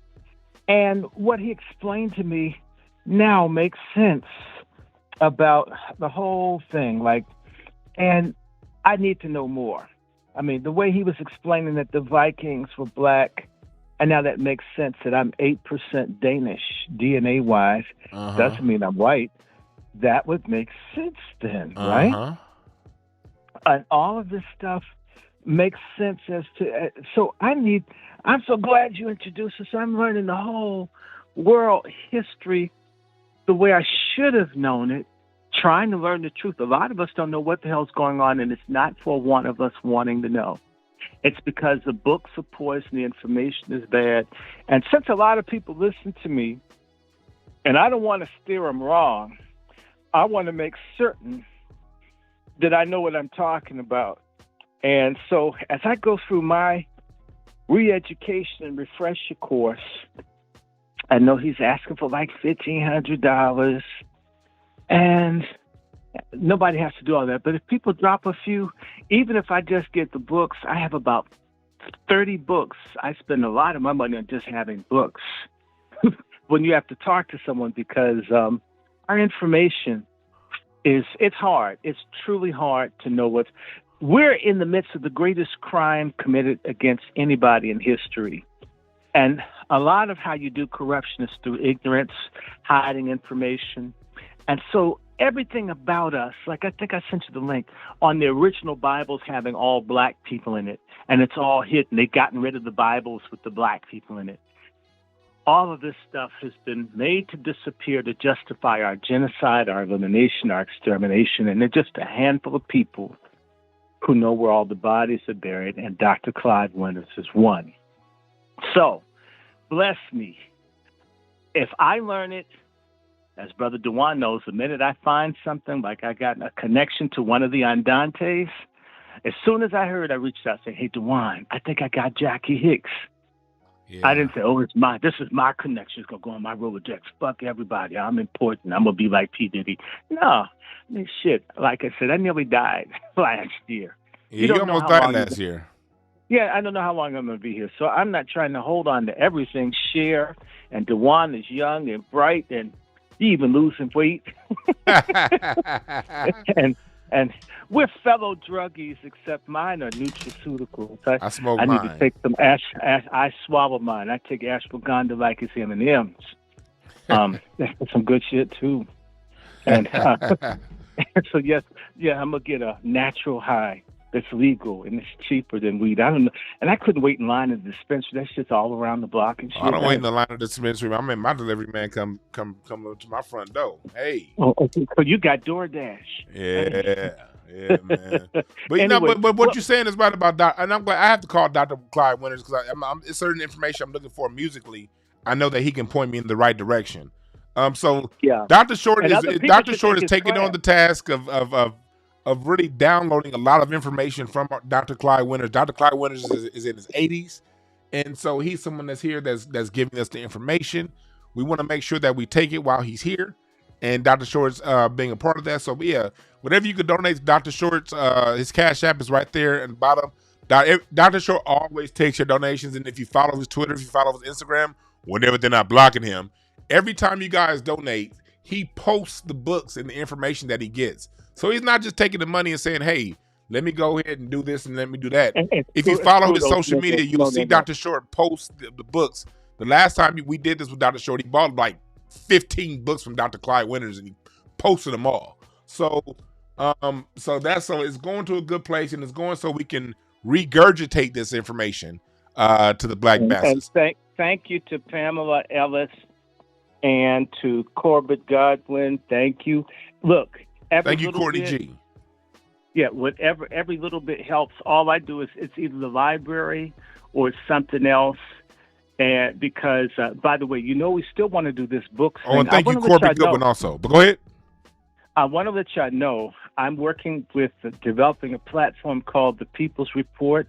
and what he explained to me now makes sense about the whole thing. Like, and I need to know more. I mean, the way he was explaining that the Vikings were black, and now that makes sense that I'm 8% Danish DNA-wise. Doesn't mean I'm white. That would make sense then, right? And all of this stuff makes sense as to. So I'm so glad you introduced us. I'm learning the whole world history the way I should have known it, trying to learn the truth. A lot of us don't know what the hell's going on, and it's not for one of us wanting to know. It's because the books are poison, the information is bad. And since a lot of people listen to me, and I don't want to steer them wrong, I want to make certain that I know what I'm talking about. And so as I go through my re-education and refresher course, I know he's asking for like $1,500, and nobody has to do all that. But if people drop a few, even if I just get the books, I have about 30 books. I spend a lot of my money on just having books when you have to talk to someone, because our information it's hard. It's truly hard to know we're in the midst of the greatest crime committed against anybody in history. And a lot of how you do corruption is through ignorance, hiding information. And so everything about us, like I think I sent you the link, on the original Bibles having all black people in it, and it's all hidden. They've gotten rid of the Bibles with the black people in it. All of this stuff has been made to disappear to justify our genocide, our elimination, our extermination, and they're just a handful of people who know where all the bodies are buried, and Dr. Clyde Winters is one. So, bless me. If I learn it, as Brother DeJuan knows, the minute I find something, like I got a connection to one of the Andantes, as soon as I heard, I reached out and said, hey, DeJuan, I think I got Jackie Hicks. Yeah. I didn't say, this is my connection. It's going to go on my Rolodex. Fuck everybody. I'm important. I'm going to be like P. Diddy. No. I mean, shit. Like I said, I nearly died last year. Yeah, you almost died last year. Yeah, I don't know how long I'm going to be here. So I'm not trying to hold on to everything. Share, and DeJuan is young and bright, and he even losing weight. and we're fellow druggies, except mine are nutraceuticals. I smoke mine. I need to take some I swallow mine. I take ashwagandha like it's M&M's. That's some good shit too. And so yes, I'm gonna get a natural high that's legal and it's cheaper than weed. I don't know, and I couldn't wait in line at the dispensary. That shit's all around the block and shit. I don't wait in the line at the dispensary. I mean, my delivery man come up to my front door. Hey. Oh, okay. So you got DoorDash. Yeah, man. But you know, but what you're saying is right about Dr. And I'm glad I have to call Dr. Clyde Winters because it's certain information I'm looking for musically. I know that he can point me in the right direction. So yeah. Dr. Short is taking on the task of really downloading a lot of information from Dr. Clyde Winters. Dr. Clyde Winters is in his 80s, and so he's someone that's here that's giving us the information. We want to make sure that we take it while he's here, and Dr. Short's being a part of that. So yeah, whatever you could donate to Dr. Short's, his Cash App is right there in the bottom. Dr. Short always takes your donations, and if you follow his Twitter, if you follow his Instagram, whenever they're not blocking him, every time you guys donate, he posts the books and the information that he gets. So he's not just taking the money and saying, hey, let me go ahead and do this and let me do that. If you follow his social media, you'll see Dr. Short post the books. The last time we did this with Dr. Short, he bought like 15 books from Dr. Clyde Winters and he posted them all. So it's going to a good place, and it's going so we can regurgitate this information to the black masses. And thank you to Pamela Ellis and to Corbett Godwin. Thank you. Look, thank you, Courtney G. Yeah, every little bit helps. All I do is it's either the library or it's something else. And because, by the way, we still want to do this book thing. Oh, and thank you, Corbett Goodwin, also. But go ahead. I want to let y'all know I'm working with developing a platform called the People's Report.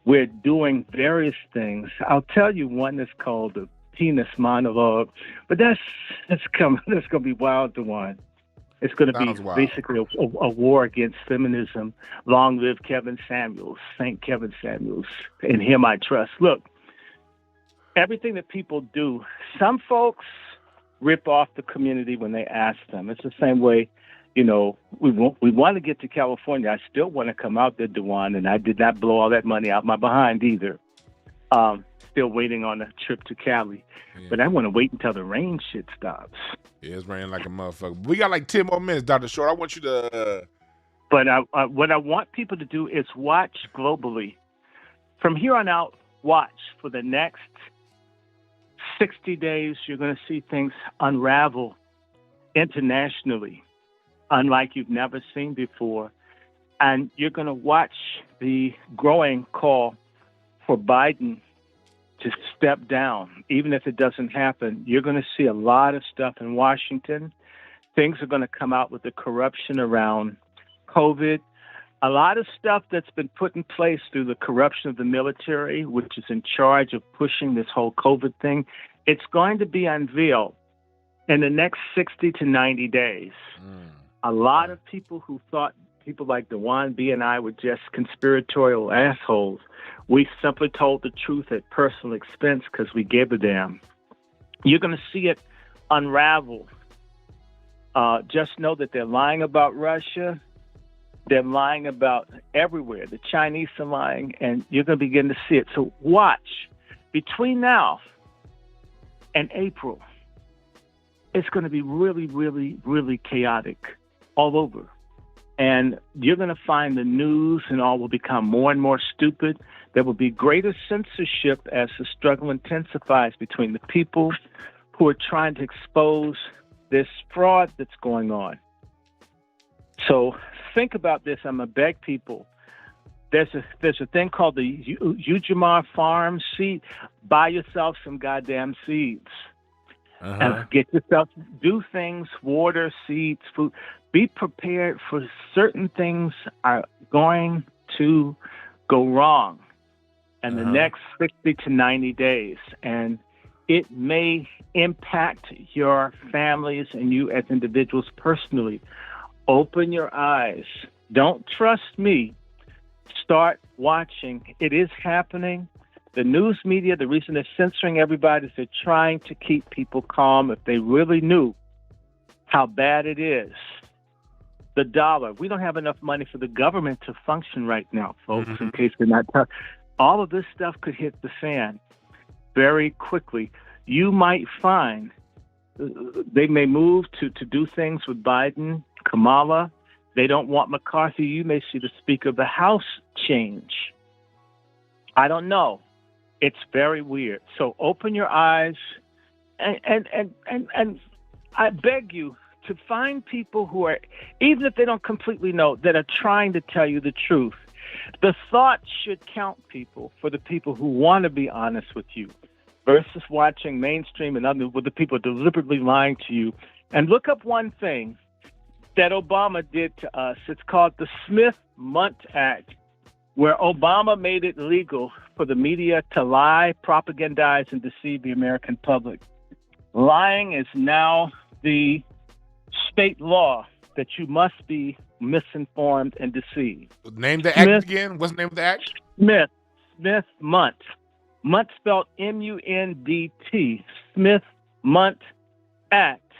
We're doing various things. I'll tell you one that's called the Penis Monologue, but that's going to be wild, DeJuan. It's going to be basically a war against feminism. Long live Kevin Samuels. Thank Kevin Samuels. In him I trust. Look, everything that people do, some folks rip off the community when they ask them. It's the same way, we want to get to California. I still want to come out there, DeJuan, and I did not blow all that money out my behind either. Still waiting on a trip to Cali. Yeah. But I want to wait until the rain shit stops. Yeah, it's raining like a motherfucker. We got like 10 more minutes, Dr. Short. I want you to... But what I want people to do is watch globally. From here on out, watch for the next 60 days. You're going to see things unravel internationally, unlike you've never seen before. And you're going to watch the growing call for Biden to step down. Even if it doesn't happen, you're going to see a lot of stuff in Washington. Things are going to come out with the corruption around COVID. A lot of stuff that's been put in place through the corruption of the military, which is in charge of pushing this whole COVID thing. It's going to be unveiled in the next 60 to 90 days. A lot of people who thought people like DeJuan B. and I were just conspiratorial assholes. We simply told the truth at personal expense because we gave a damn. You're going to see it unravel. Just know that they're lying about Russia. They're lying about everywhere. The Chinese are lying, and you're going to begin to see it. So watch. Between now and April, it's going to be really, really, really chaotic all over. And you're going to find the news and all will become more and more stupid. There will be greater censorship as the struggle intensifies between the people who are trying to expose this fraud that's going on. So think about this. I'm going to beg people. There's a thing called the Ujima Farm seed. Buy yourself some goddamn seeds. And get yourself, do things, water, seeds, food. Be prepared for certain things are going to go wrong in the next 60 to 90 days. And it may impact your families and you as individuals personally. Open your eyes. Don't trust me. Start watching. It is happening. The news media, the reason they're censoring everybody is they're trying to keep people calm. If they really knew how bad it is, the dollar, we don't have enough money for the government to function right now, folks, in case they're not. All of this stuff could hit the fan very quickly. You might find they may move to do things with Biden, Kamala. They don't want McCarthy. You may see the Speaker of the House change. I don't know. It's very weird. So open your eyes, and I beg you to find people who are, even if they don't completely know, that are trying to tell you the truth. The thought should count, people, for the people who want to be honest with you, versus watching mainstream and other with the people deliberately lying to you. And look up one thing that Obama did to us. It's called the Smith-Mundt Act, where Obama made it legal for the media to lie, propagandize, and deceive the American public. Lying is now the state law that you must be misinformed and deceived. Name the act again. What's the name of the act? Smith-Mundt. Mundt spelled M-U-N-D-T. Smith-Mundt Act.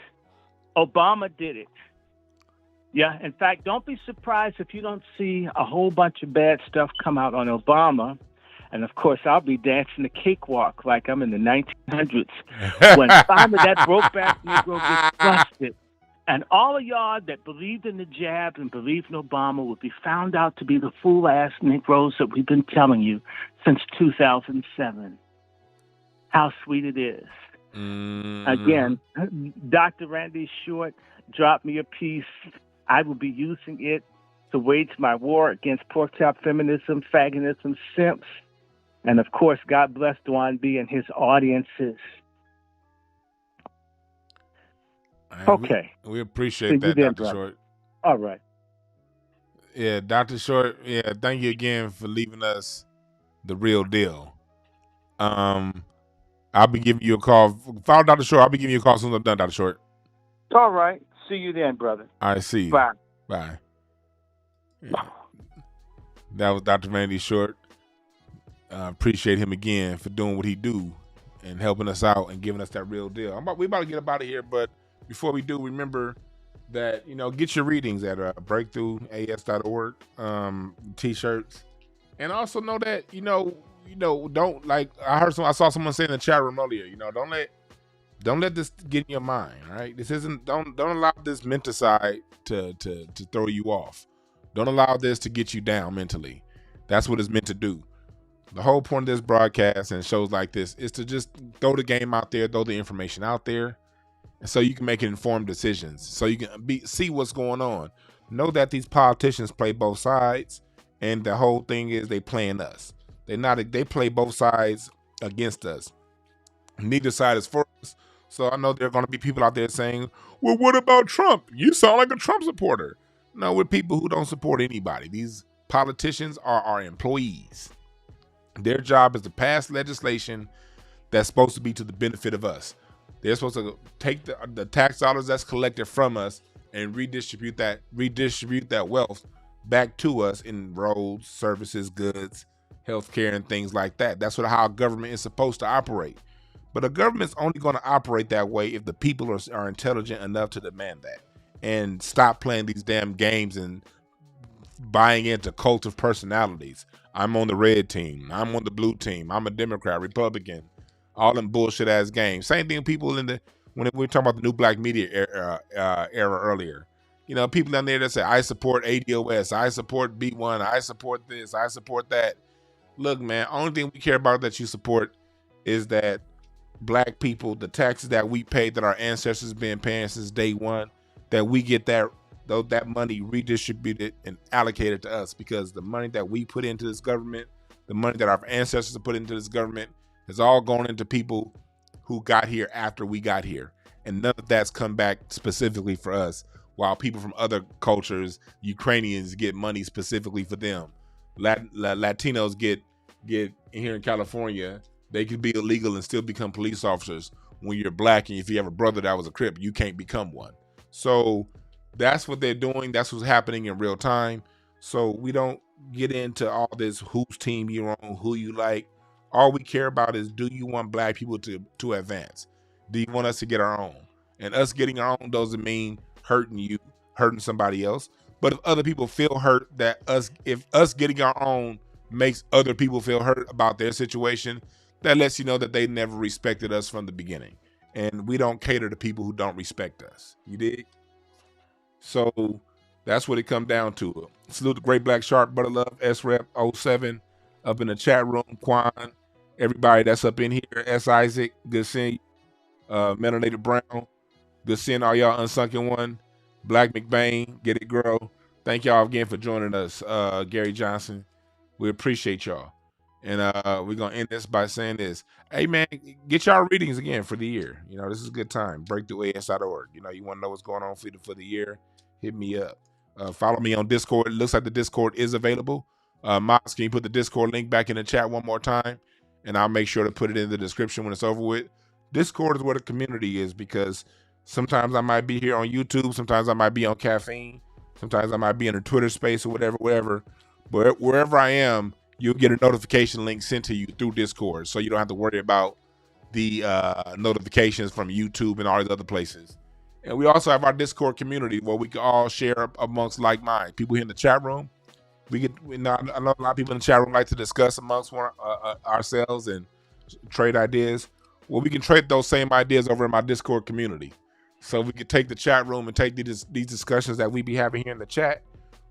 Obama did it. Yeah, in fact, don't be surprised if you don't see a whole bunch of bad stuff come out on Obama. And, of course, I'll be dancing the cakewalk like I'm in the 1900s when finally that brokeback Negro gets busted. And all of y'all that believed in the jab and believed in Obama will be found out to be the fool-ass Negroes that we've been telling you since 2007. How sweet it is. Again, Dr. Randy Short dropped me a piece. I will be using it to wage my war against pork chop feminism, fagonism, simps, And of course, God bless Dwan B and his audiences. Okay. We appreciate that, Dr. Short. All right. Yeah, Dr. Short, thank you again for leaving us the real deal. I'll be giving you a call. Follow Dr. Short. I'll be giving you a call as soon as I'm done, Dr. Short. All right. See you then, brother. I see you. Bye. Bye. Yeah. That was Dr. Randy Short. Appreciate him again for doing what he do and helping us out and giving us that real deal. We about to get up out of here, but before we do, remember that, get your readings at breakthroughas.org, t-shirts, and also know that, don't, like I saw someone say in the chat room earlier, don't let this get in your mind. All right, this isn't. Don't allow this mental side to throw you off. Don't allow this to get you down mentally. That's what it's meant to do. The whole point of this broadcast and shows like this is to just throw the game out there, throw the information out there, and so you can make informed decisions. So you can see what's going on. Know that these politicians play both sides, and the whole thing is they playing us. They play both sides against us. Neither side is for us. So I know there are going to be people out there saying, well, what about Trump? You sound like a Trump supporter. No, we're people who don't support anybody. These politicians are our employees. Their job is to pass legislation that's supposed to be to the benefit of us. They're supposed to take the tax dollars that's collected from us and redistribute that wealth back to us in roads, services, goods, healthcare, and things like that. That's how government is supposed to operate. But a government's only going to operate that way if the people are intelligent enough to demand that and stop playing these damn games and buying into cult of personalities. I'm on the red team. I'm on the blue team. I'm a Democrat, Republican, all them bullshit ass games. Same thing people when we were talking about the new black media era earlier. People down there that say, I support ADOS, I support B1, I support this, I support that. Look, man, only thing we care about that you support is that black people, the taxes that we paid, that our ancestors have been paying since day one, that we get that money redistributed and allocated to us, because the money that we put into this government, the money that our ancestors have put into this government, has all gone into people who got here after we got here. And none of that's come back specifically for us, while people from other cultures, Ukrainians, get money specifically for them. Latinos get here in California, they could be illegal and still become police officers. When you're black and if you have a brother that was a Crip, you can't become one. So that's what they're doing. That's what's happening in real time. So we don't get into all this whose team you're on, who you like. All we care about is, do you want black people to advance? Do you want us to get our own? And us getting our own doesn't mean hurting you, hurting somebody else. But if other people feel hurt, if us getting our own makes other people feel hurt about their situation, that lets you know that they never respected us from the beginning. And we don't cater to people who don't respect us. You dig? So that's what it comes down to. Salute the Great Black Shark, Butter Love, S-Rep 07 up in the chat room. Quan, everybody that's up in here. S. Isaac, good seeing you. Melanated Brown, good seeing all y'all. Unsunken One, Black McBain, Get It Girl. Thank y'all again for joining us. Gary Johnson, we appreciate y'all. And we're going to end this by saying this. Hey, man, get y'all readings again for the year. This is a good time. Breakthroughas.org. You want to know what's going on for the year, hit me up. Follow me on Discord. It looks like the Discord is available. Mox, can you put the Discord link back in the chat one more time? And I'll make sure to put it in the description when it's over with. Discord is where the community is, because sometimes I might be here on YouTube. Sometimes I might be on Caffeine. Sometimes I might be in a Twitter space or whatever. But wherever I am, you'll get a notification link sent to you through Discord, so you don't have to worry about the notifications from YouTube and all these other places. And we also have our Discord community where we can all share amongst like minds. People here in the chat room, I know a lot of people in the chat room like to discuss amongst ourselves and trade ideas. Well, we can trade those same ideas over in my Discord community. So we could take the chat room and take these discussions that we be having here in the chat.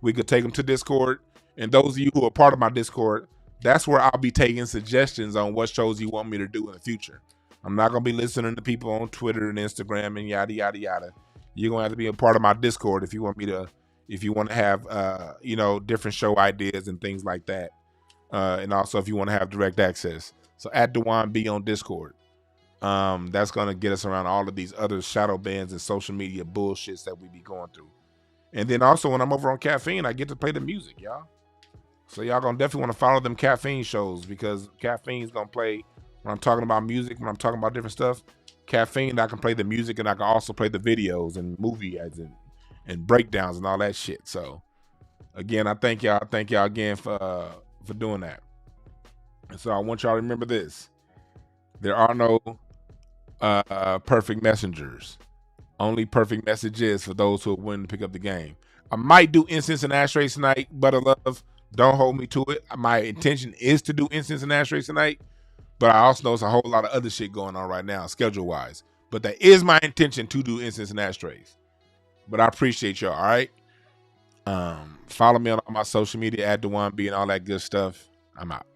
We could take them to Discord. And those of you who are part of my Discord, that's where I'll be taking suggestions on what shows you want me to do in the future. I'm not going to be listening to people on Twitter and Instagram and yada, yada, yada. You're going to have to be a part of my Discord if you want to have, different show ideas and things like that. And also if you want to have direct access. So at Dewan B on Discord. That's going to get us around all of these other shadow bans and social media bullshits that we be going through. And then also when I'm over on Caffeine, I get to play the music, y'all. So y'all gonna definitely want to follow them Caffeine shows, because Caffeine's gonna play when I'm talking about music, when I'm talking about different stuff. Caffeine, I can play the music and I can also play the videos and movie ads and breakdowns and all that shit. So again, I thank y'all. Thank y'all again for doing that. And so I want y'all to remember this. There are no perfect messengers. Only perfect messages for those who are willing to pick up the game. I might do incense and ashtrays tonight, but love, don't hold me to it. My intention is to do incense and ashtrays tonight, but I also know there's a whole lot of other shit going on right now, schedule-wise. But that is my intention to do incense and ashtrays. But I appreciate y'all, all right? Follow me on all my social media at Dewan B and all that good stuff. I'm out.